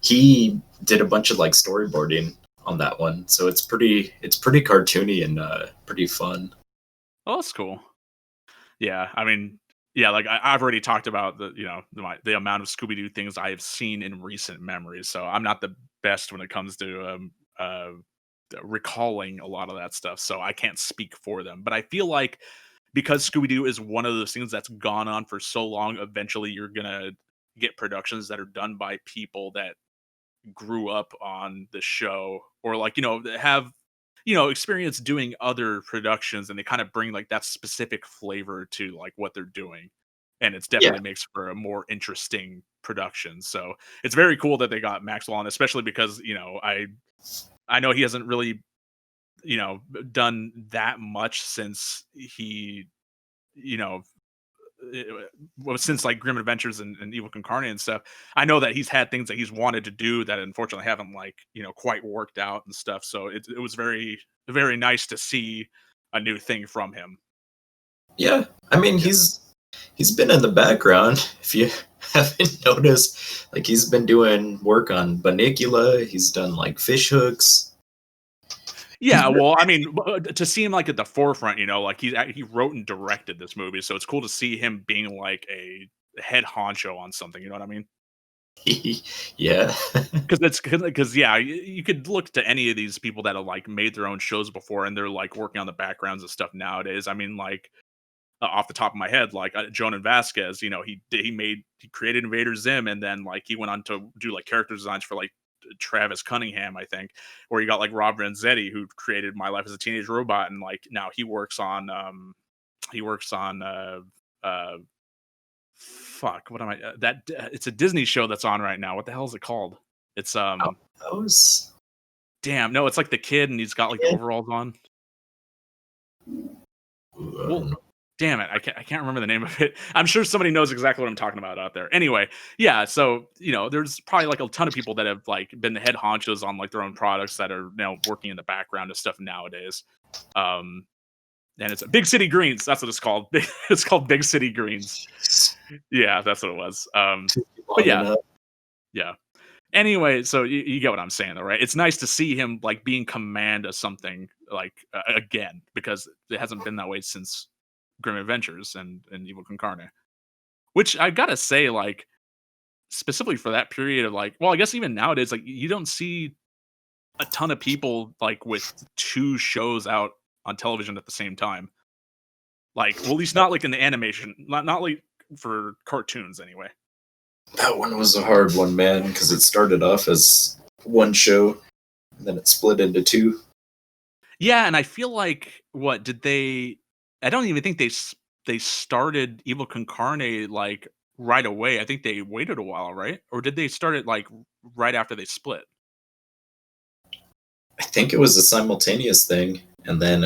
he did a bunch of like storyboarding on that one. So it's pretty cartoony and pretty fun. Oh, that's cool. Yeah, I mean, yeah, like I've already talked about the amount of Scooby Doo things I have seen in recent memories. So I'm not the best when it comes to recalling a lot of that stuff. So I can't speak for them. But I feel like because Scooby Doo is one of those things that's gone on for so long, eventually you're gonna get productions that are done by people that grew up on the show or like have experience doing other productions, and they kind of bring like that specific flavor to like what they're doing, and it's Yeah, definitely makes for a more interesting production. So it's very cool that they got Maxwell on, especially because I know he hasn't really done that much since he you know well, since like Grim Adventures and Evil Incarnate and stuff. I know that he's had things that he's wanted to do that unfortunately haven't like quite worked out and stuff. So it was very nice to see a new thing from him. yeah. I mean, Yeah. he's been in the background. If you haven't noticed, like he's been doing work on Bunnicula. He's done like fish hooks. He's Yeah, well, I mean, to see him like at the forefront, like he wrote and directed this movie, so it's cool to see him being like a head honcho on something. You know what I mean? yeah. Because yeah, you could look to any of these people that have like made their own shows before, and they're like working on the backgrounds of stuff nowadays. I mean, like off the top of my head, like Jonan Vasquez, he created Invader Zim, and then like he went on to do like character designs for like Travis Cunningham, I think. Or you got like Rob Renzetti, who created My Life as a Teenage Robot, and like now he works on uh fuck, what am I it's a Disney show that's on right now. What the hell is it called? It's I was Damn, no, it's like the kid and he's got like the overalls on. Well, damn it, I can't remember the name of it. I'm sure somebody knows exactly what I'm talking about out there. Anyway, yeah, so there's probably like a ton of people that have like been the head honchos on like their own products that are now working in the background of stuff nowadays. Um, and it's Big City Greens. That's what it's called. It's called Big City Greens. Yeah, that's what it was. But yeah, yeah. Anyway, so you get what I'm saying, though, right? It's nice to see him like being command of something like again, because it hasn't been that way since Grim Adventures and Evil Con Carne. Which I gotta say, like specifically for that period of like, well, I guess even nowadays, like you don't see a ton of people like with two shows out on television at the same time. Like, well, at least not like in the animation, not like for cartoons anyway. That one was a hard one, man, because it started off as one show, and then it split into two. Yeah, and I feel like what did they? I don't even think they started Evil Con Carne like right away. I think they waited a while, right? Or did they start it like right after they split? I think it was a simultaneous thing, and then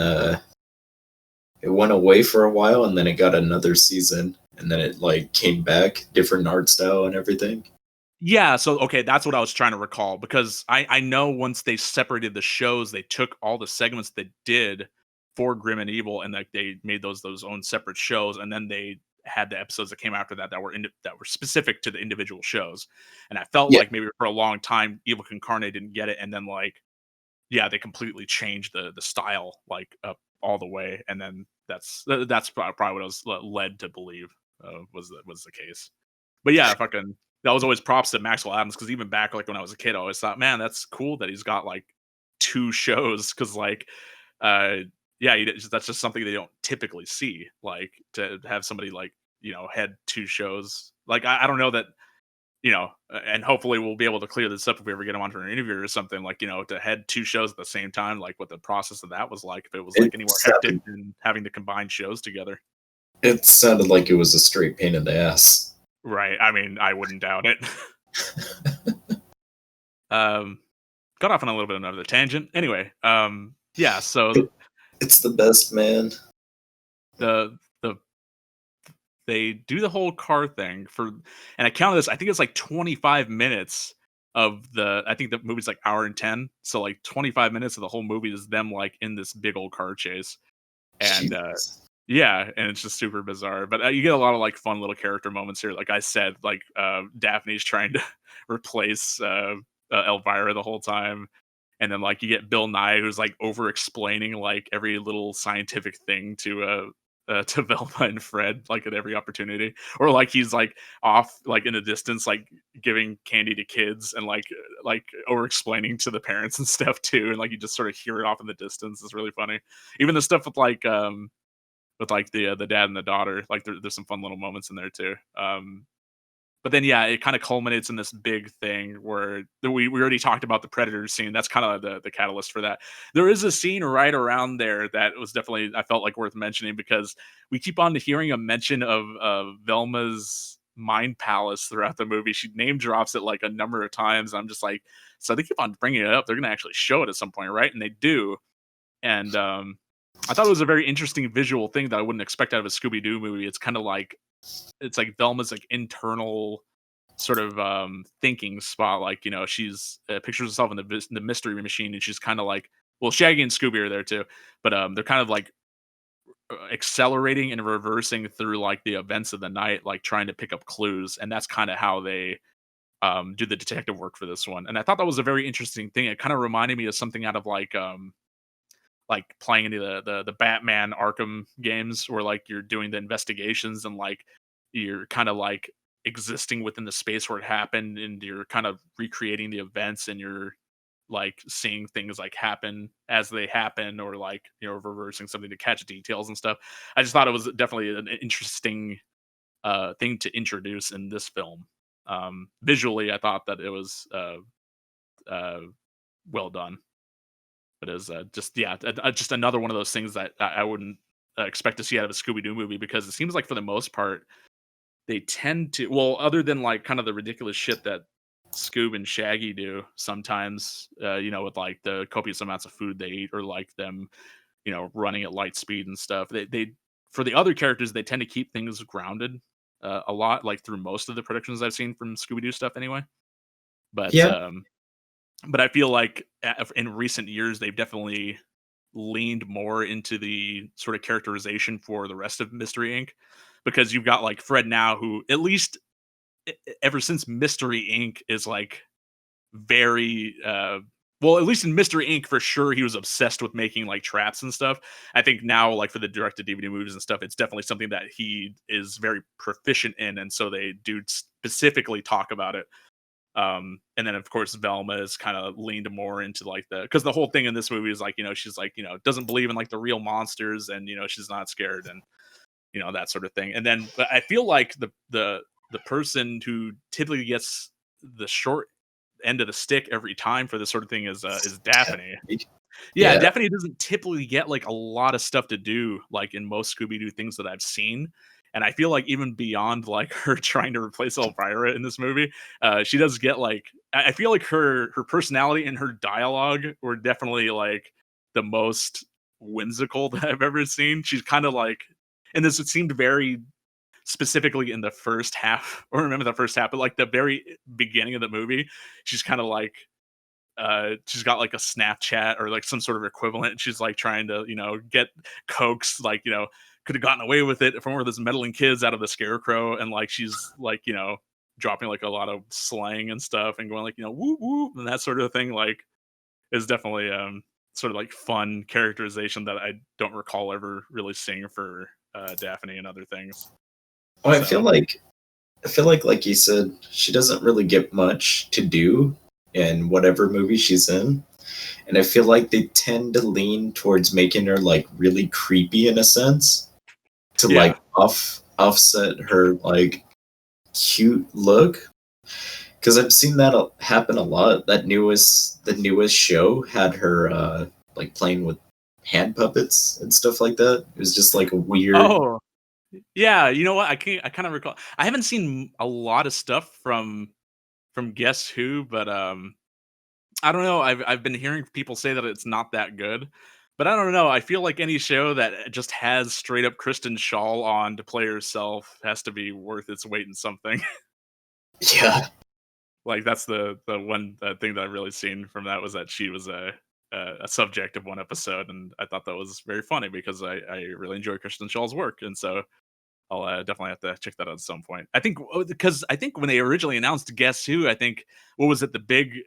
it went away for a while, and then it got another season, and then it like came back, different art style and everything. Yeah, so okay, that's what I was trying to recall because I know once they separated the shows, they took all the segments they did for Grim and Evil and like they made those own separate shows, and then they had the episodes that came after that that were that were specific to the individual shows. And I felt Yeah. like maybe for a long time Evil Con Carne didn't get it, and then like yeah, they completely changed the style like up all the way, and then that's probably what I was led to believe was the case. But yeah, fucking that was always props to Maxwell Adams because even back like when I was a kid, I always thought, man, that's cool that he's got like two shows because like, uh, yeah, that's just something they don't typically see. Like to have somebody like head two shows. Like I don't know that and hopefully we'll be able to clear this up if we ever get him onto an interview or something. Like to head two shows at the same time, like what the process of that was like. If it was like any more hectic than having to combine shows together. It sounded like it was a straight pain in the ass. Right. I mean, I wouldn't doubt it. Got off on a little bit of another tangent. Anyway, yeah. So it's the best, man. They do the whole car thing and I counted this. I think it's like 25 minutes of I think the movie's like hour and 10. So like 25 minutes of the whole movie is them like in this big old car chase, and yeah, and it's just super bizarre. But you get a lot of like fun little character moments here. Like I said, like Daphne's trying to replace Elvira the whole time. And then like you get Bill Nye who's like over explaining like every little scientific thing to Velma and Fred like at every opportunity, or like he's like off like in the distance like giving candy to kids and like over explaining to the parents and stuff too, and like you just sort of hear it off in the distance. It's really funny. Even the stuff with like the dad and the daughter, like there's some fun little moments in there too. But then yeah, it kind of culminates in this big thing where we already talked about the Predator scene. That's kind of the catalyst for that. There is a scene right around there that was definitely I felt like worth mentioning because we keep on hearing a mention of Velma's mind palace throughout the movie. She name drops it like a number of times. I'm just like, so they keep on bringing it up. They're gonna actually show it at some point, right? And they do. And I thought it was a very interesting visual thing that I wouldn't expect out of a Scooby-Doo movie. It's kind of like Velma's like internal sort of thinking spot. Like she's pictures herself in the mystery machine, and she's kind of like, well, Shaggy and Scooby are there too, but they're kind of like accelerating and reversing through like the events of the night, like trying to pick up clues, and that's kind of how they do the detective work for this one. And I thought that was a very interesting thing. It kind of reminded me of something out of like playing into the Batman Arkham games where like you're doing the investigations and like you're kind of like existing within the space where it happened and you're kind of recreating the events and you're like seeing things like happen as they happen or like reversing something to catch details and stuff. I just thought it was definitely an interesting thing to introduce in this film. Visually I thought that it was well done. It is just another one of those things that I wouldn't expect to see out of a Scooby-Doo movie because it seems like for the most part they tend to, well, other than like kind of the ridiculous shit that Scoob and Shaggy do sometimes, with like the copious amounts of food they eat, or like them, running at light speed and stuff. They for the other characters, they tend to keep things grounded a lot, like through most of the productions I've seen from Scooby-Doo stuff anyway. But Yeah. but I feel like in recent years they've definitely leaned more into the sort of characterization for the rest of Mystery Inc. Because you've got like Fred now, who at least ever since Mystery Inc. is like very well, at least in Mystery Inc. for sure, he was obsessed with making like traps and stuff. I think now, like for the direct-to-DVD movies and stuff, it's definitely something that he is very proficient in, and so they do specifically talk about it. And then of course Velma is kind of leaned more into like because the whole thing in this movie is like, she's like, doesn't believe in like the real monsters, and she's not scared, and that sort of thing. And then but I feel like the person who typically gets the short end of the stick every time for this sort of thing is Daphne. Yeah, Daphne doesn't typically get like a lot of stuff to do, like in most Scooby-Doo things that I've seen. And I feel like even beyond like her trying to replace Elvira in this movie, she does get like I feel like her personality and her dialogue were definitely like the most whimsical that I've ever seen. She's kind of like, and this it seemed very specifically in the first half, or remember the first half, but like the very beginning of the movie, she's kind of like she's got like a Snapchat or like some sort of equivalent, and she's like trying to get coaxed, like could have gotten away with it from one of those meddling kids out of the Scarecrow, and like she's like dropping like a lot of slang and stuff and going like woo woo and that sort of thing, like is definitely sort of like fun characterization that I don't recall ever really seeing for Daphne and other things. Well, I feel like you said, she doesn't really get much to do in whatever movie she's in. And I feel like they tend to lean towards making her like really creepy in a sense to like offset her like cute look. Because I've seen that happen a lot. The newest show had her like playing with hand puppets and stuff like that. It was just like a weird. Oh, yeah. You know what? I kind of recall. I haven't seen a lot of stuff from Guess Who, but I don't know. I've been hearing people say that it's not that good, but I don't know. I feel like any show that just has straight up Kristen Schaal on to play herself has to be worth its weight in something. Yeah. Like that's the one thing that I've really seen from that was that she was a subject of one episode, and I thought that was very funny because I really enjoy Kristen Schaal's work, and so I'll definitely have to check that out at some point. I think because I think when they originally announced Guess Who, I think what was it, the big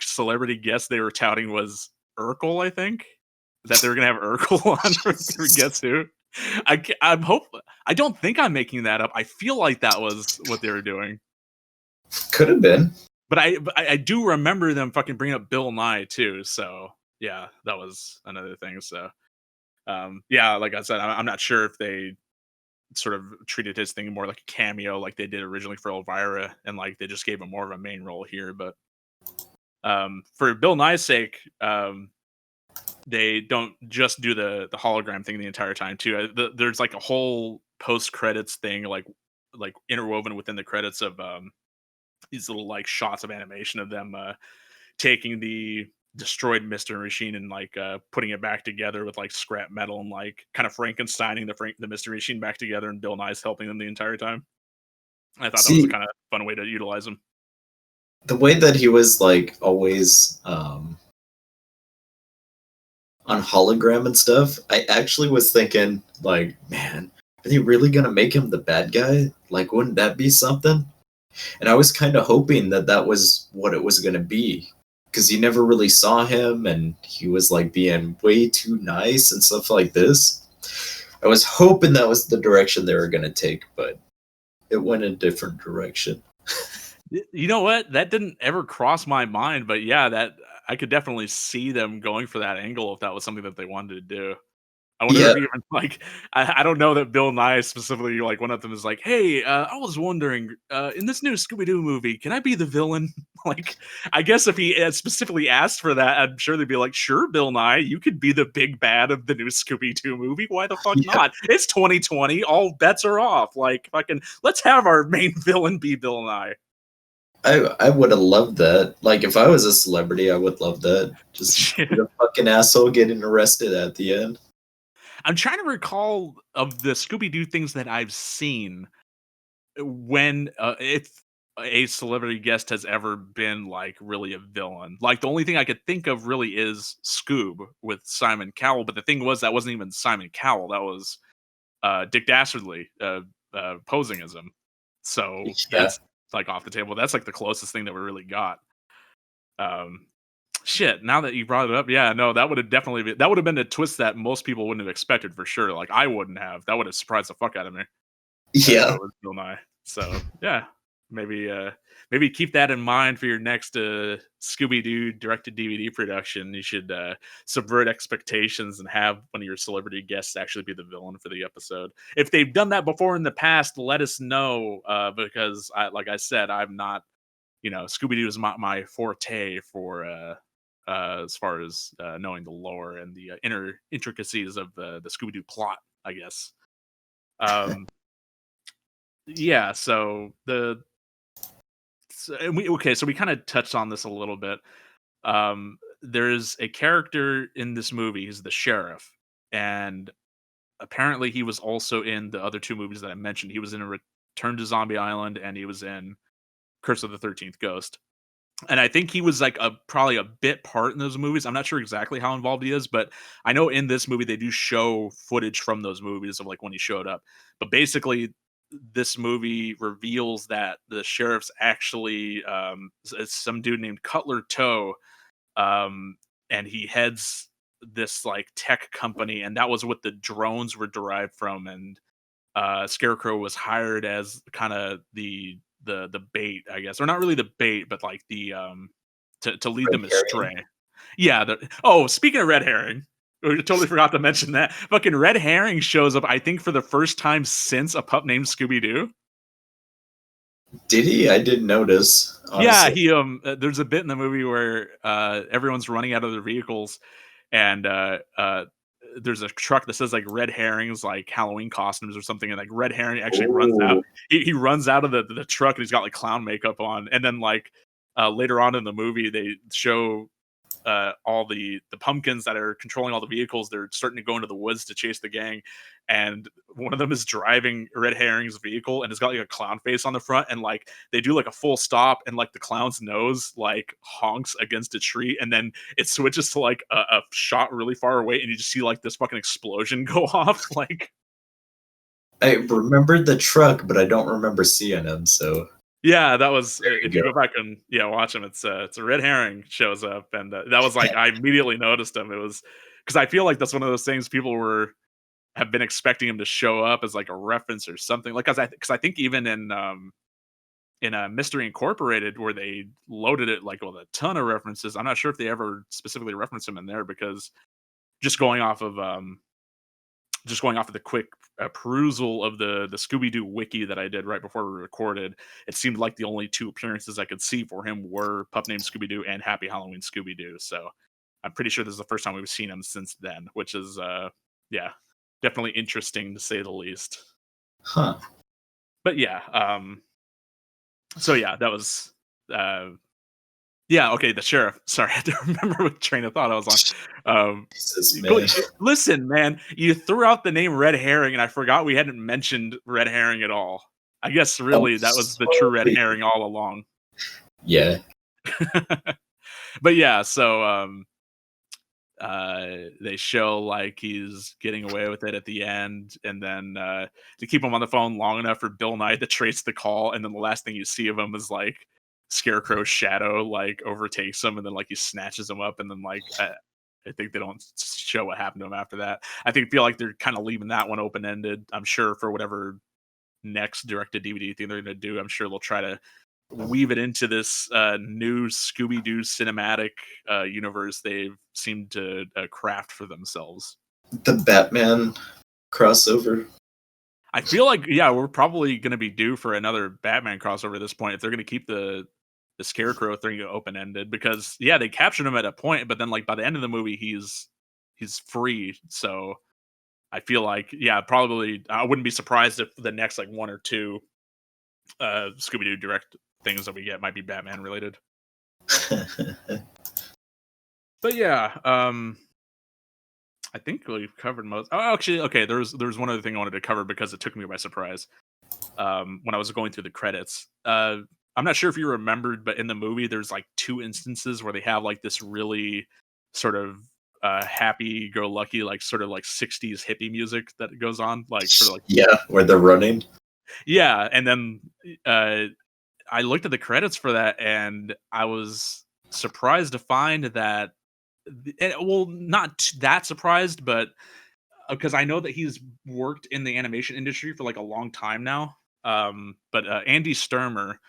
celebrity guest they were touting was Urkel. I think that they were gonna have Urkel on for Guess Who. I don't think I'm making that up. I feel like that was what they were doing. Could have been. But I do remember them fucking bringing up Bill Nye too. So yeah, that was another thing. So yeah, like I said, I'm not sure if they sort of treated his thing more like a cameo, like they did originally for Elvira, and like they just gave him more of a main role here. But for Bill Nye's sake, they don't just do the hologram thing the entire time too. There's like a whole post credits thing, like interwoven within the credits of these little like shots of animation of them taking the destroyed Mystery Machine and like putting it back together with like scrap metal and like kind of Frankensteining the Mystery Machine back together, and Bill Nye's helping them the entire time. I thought that was a kind of fun way to utilize him. The way that he was like always on hologram and stuff, I actually was thinking like, man, are they really gonna make him the bad guy? Like, wouldn't that be something? And I was kind of hoping that was what it was gonna be, because you never really saw him, and he was like being way too nice and stuff like this. I was hoping that was the direction they were gonna take, but it went a different direction. You know what? That didn't ever cross my mind, but yeah, that I could definitely see them going for that angle if that was something that they wanted to do. I wonder if even like I don't know that Bill Nye specifically, like one of them is like, "Hey, I was wondering in this new Scooby-Doo movie, can I be the villain?" Like, I guess if he had specifically asked for that, I'm sure they'd be like, "Sure, Bill Nye, you could be the big bad of the new Scooby-Doo movie. Why the fuck not? It's 2020, all bets are off. Like, fucking, let's have our main villain be Bill Nye." I would have loved that. Like, if I was a celebrity, I would love that. Just be the fucking asshole getting arrested at the end. I'm trying to recall of the Scooby-Doo things that I've seen when if a celebrity guest has ever been like really a villain. Like the only thing I could think of really is Scoob with Simon Cowell, but the thing was that wasn't even Simon Cowell. That was Dick Dastardly posing as him. So Yeah. that's like off the table. That's like the closest thing that we really got. Um, shit. Now that you brought it up, yeah, no, that would have definitely been, that would have been a twist that most people wouldn't have expected for sure. Like I wouldn't have. That would have surprised the fuck out of me. If Yeah. it was Bill Nye. So yeah, maybe keep that in mind for your next Scooby-Doo directed DVD production. You should subvert expectations and have one of your celebrity guests actually be the villain for the episode. If they've done that before in the past, let us know because like I said, I'm not, Scooby-Doo is my forte for as far as knowing the lore and the inner intricacies of the Scooby-Doo plot, I guess. Yeah, so so we kind of touched on this a little bit. There's a character in this movie, he's the sheriff, and apparently he was also in the other two movies that I mentioned. He was in Return to Zombie Island and he was in Curse of the 13th Ghost. And I think he was like probably a bit part in those movies. I'm not sure exactly how involved he is, but I know in this movie they do show footage from those movies of like when he showed up. But basically, this movie reveals that the sheriff's actually it's some dude named Cutler Toe, and he heads this like tech company, and that was what the drones were derived from. And Scarecrow was hired as kind of the bait, I guess, or not really the bait, but like the to lead Red them herring. astray. Yeah. Speaking of red herring, we totally forgot to mention that fucking red herring shows up. I think for the first time since a pup named Scooby Doo. Did he? I didn't notice. Yeah, Honestly. he there's a bit in the movie where everyone's running out of their vehicles and there's a truck that says like red herrings, like Halloween costumes or something, and like red herring actually runs out. Ooh. He runs out of the truck and he's got like clown makeup on, and then like later on in the movie they show all the pumpkins that are controlling all the vehicles. They're starting to go into the woods to chase the gang, and one of them is driving red herring's vehicle and it's got like a clown face on the front, and like they do like a full stop and like the clown's nose like honks against a tree, and then it switches to like a shot really far away and you just see like this fucking explosion go off. Like I remembered the truck, but I don't remember seeing him. So yeah, that was there you if you go. go back and watch him, it's a red herring shows up, and that was like I immediately noticed him. It was because I feel like that's one of those things people have been expecting him to show up as like a reference or something. Like because I think even in a Mystery Incorporated where they loaded it like with a ton of references. I'm not sure if they ever specifically referenced him in there because just going off of the quick perusal of the Scooby-Doo wiki that I did right before we recorded, it seemed like the only two appearances I could see for him were Pup Named Scooby-Doo and Happy Halloween Scooby-Doo. So I'm pretty sure this is the first time we've seen him since then, which is yeah, definitely interesting to say the least. Huh. But yeah, so yeah, that was yeah, okay, the sheriff. Sorry, I don't remember what train of thought I was on. Jesus, man. Listen, man, you threw out the name Red Herring, and I forgot we hadn't mentioned Red Herring at all. I guess really that was the true Red Herring all along. Yeah. But yeah, so they show like he's getting away with it at the end, and then to keep him on the phone long enough for Bill Nye to trace the call, and then the last thing you see of him is like Scarecrow's shadow like overtakes him, and then like he snatches him up, and then like I think they don't show what happened to him after that. I feel like they're kind of leaving that one open ended. I'm sure for whatever next directed DVD thing they're going to do, I'm sure they'll try to weave it into this new Scooby-Doo cinematic universe they've seemed to craft for themselves. The Batman crossover. I feel like we're probably going to be due for another Batman crossover at this point if they're going to keep the Scarecrow thing open ended, because they captured him at a point, but then like by the end of the movie he's free. So I feel like probably I wouldn't be surprised if the next like one or two Scooby-Doo things that we get might be Batman related. But yeah, I think we've covered most. Oh, actually, okay. There's one other thing I wanted to cover because it took me by surprise. When I was going through the credits, I'm not sure if you remembered, but in the movie, there's like 2 instances where they have like this really sort of happy-go-lucky, like sort of like 60s hippie music that goes on, like sort of like Yeah, where they're running. yeah. And then I looked at the credits for that, and I was surprised to find that. Well, not that surprised, but because I know that he's worked in the animation industry for like a long time now. But Andy Sturmer,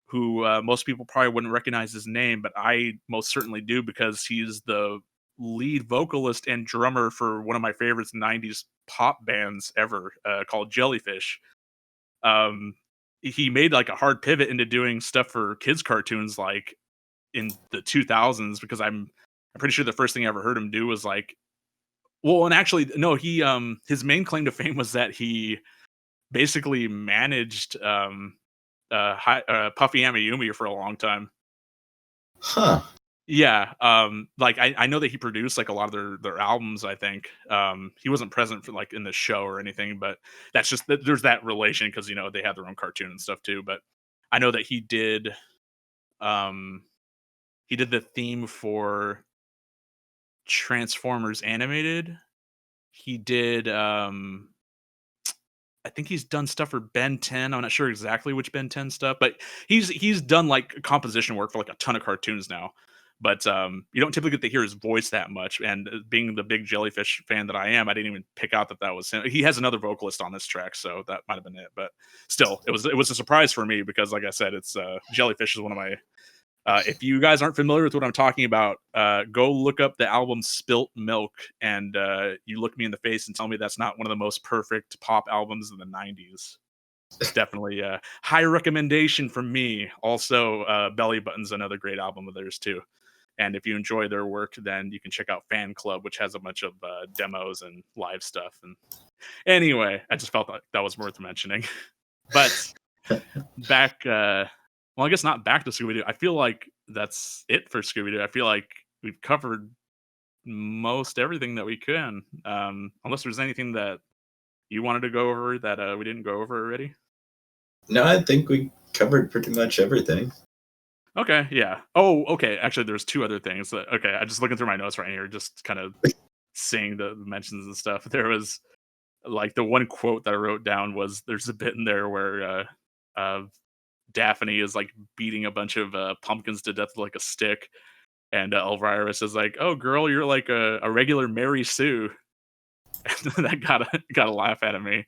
who most people probably wouldn't recognize his name, but I most certainly do because he's the lead vocalist and drummer for one of my favorites '90s pop bands ever, called Jellyfish. Um, he made like a hard pivot into doing stuff for kids cartoons, like in the 2000s, because I'm pretty sure the first thing I ever heard him do was like, well, and actually no, he his main claim to fame was that he basically managed Puffy Amiyumi for a long time. Huh. Yeah, like I know that he produced like a lot of their albums, I think. He wasn't present for like in the show or anything, but that's just there's that relation because you know they had their own cartoon and stuff too. But I know that um he did the theme for Transformers Animated. He did I think he's done stuff for Ben 10. I'm not sure exactly which Ben 10 stuff, but he's done like composition work for like a ton of cartoons now. But you don't typically get to hear his voice that much. And being the big Jellyfish fan that I am, I didn't even pick out that that was him. He has another vocalist on this track, so that might have been it. But still, it was a surprise for me because, like I said, it's Jellyfish is one of my. If you guys aren't familiar with what I'm talking about, go look up the album Spilt Milk, and you look me in the face and tell me that's not one of the most perfect pop albums of the 90s. Definitely a high recommendation from me. Also, Belly Button's another great album of theirs, too. And if you enjoy their work, then you can check out Fan Club, which has a bunch of demos and live stuff. And anyway, I just felt like that was worth mentioning. But back well, I guess not back to Scooby-Doo. I feel like that's it for Scooby-Doo. I feel like we've covered most everything that we can. Unless there's anything that you wanted to go over that we didn't go over already. No, I think we covered pretty much everything. Okay, yeah. Oh, okay. Actually, there's 2 other things. Okay, I'm just looking through my notes right here, just kind of seeing the mentions and stuff. There was like the one quote that I wrote down was there's a bit in there where Daphne is like beating a bunch of pumpkins to death with like a stick, and Elvira says like, "Oh, girl, you're like a regular Mary Sue." And that got a laugh out of me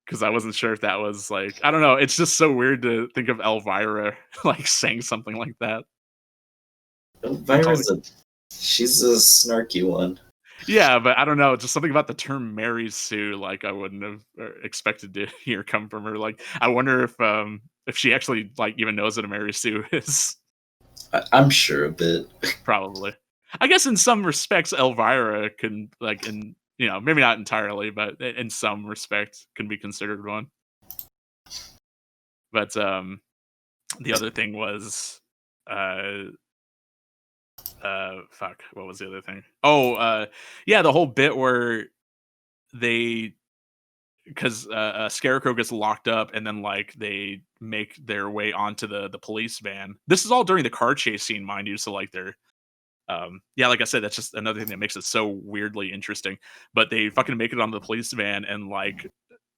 because I wasn't sure if that was like I don't know. It's just so weird to think of Elvira like saying something like that. She's a snarky one. Yeah, but I don't know. Just something about the term Mary Sue, like I wouldn't have expected to hear come from her. Like, I wonder if she actually like even knows what a Mary Sue is. I'm sure a bit. Probably. I guess in some respects, Elvira can like in maybe not entirely, but in some respect can be considered one. But the other thing was fuck, what was the other thing? Oh, yeah, the whole bit where they because Scarecrow gets locked up and then like they make their way onto the police van. This is all during the car chase scene, mind you. So like they're yeah, like I said, that's just another thing that makes it so weirdly interesting. But they fucking make it onto the police van and like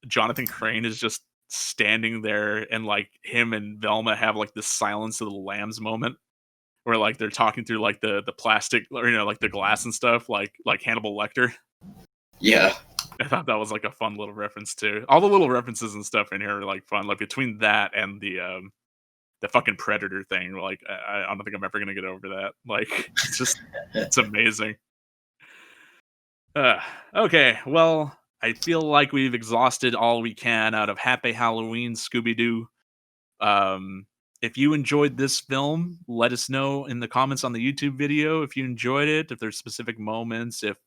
Jonathan Crane is just standing there and like him and Velma have like this Silence of the Lambs moment where like they're talking through like the plastic or like the glass and stuff like Hannibal Lecter. Yeah. I thought that was like a fun little reference too. All the little references and stuff in here are like fun. Like between that and the fucking Predator thing, like I don't think I'm ever gonna get over that. Like it's just it's amazing. Okay, well, I feel like we've exhausted all we can out of Happy Halloween, Scooby-Doo. If you enjoyed this film, let us know in the comments on the YouTube video if you enjoyed it, if there's specific moments, if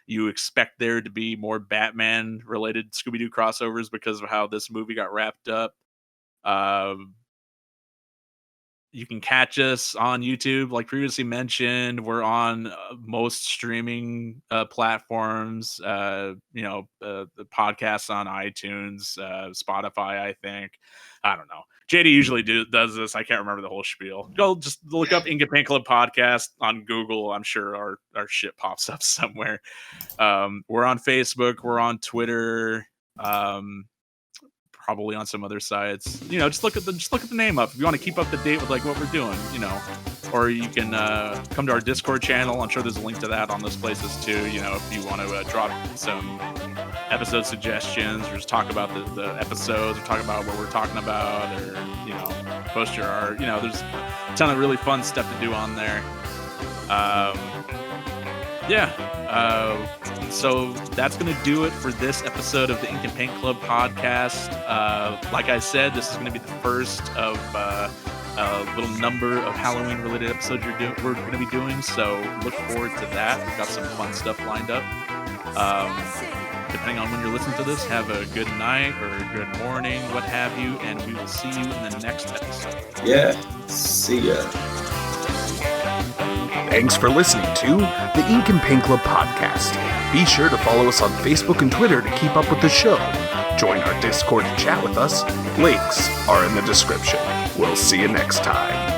you expect there to be more Batman-related Scooby-Doo crossovers because of how this movie got wrapped up. You can catch us on YouTube, like previously mentioned. We're on most streaming platforms. The podcasts on iTunes, Spotify. I think. I don't know. JD usually does this. I can't remember the whole spiel. Go just look up Ink and Paint Club podcast on Google. I'm sure our shit pops up somewhere. We're on Facebook. We're on Twitter. Probably on some other sites. Just look at the name up if you want to keep up to date with like what we're doing. Or you can come to our Discord channel. I'm sure there's a link to that on those places too. If you want to drop some episode suggestions or just talk about the episodes or talk about what we're talking about, or post your art. There's a ton of really fun stuff to do on there. So that's going to do it for this episode of the Ink and Paint Club podcast. Like I said, this is going to be the first of a little number of Halloween-related episodes we're going to be doing, so look forward to that. We've got some fun stuff lined up. Depending on when you're listening to this, have a good night or a good morning, what have you, and we will see you in the next episode. Yeah, see ya. Thanks for listening to the Ink and Paint Club podcast. Be sure to follow us on Facebook and Twitter to keep up with the show. Join our Discord to chat with us. Links are in the description. We'll see you next time.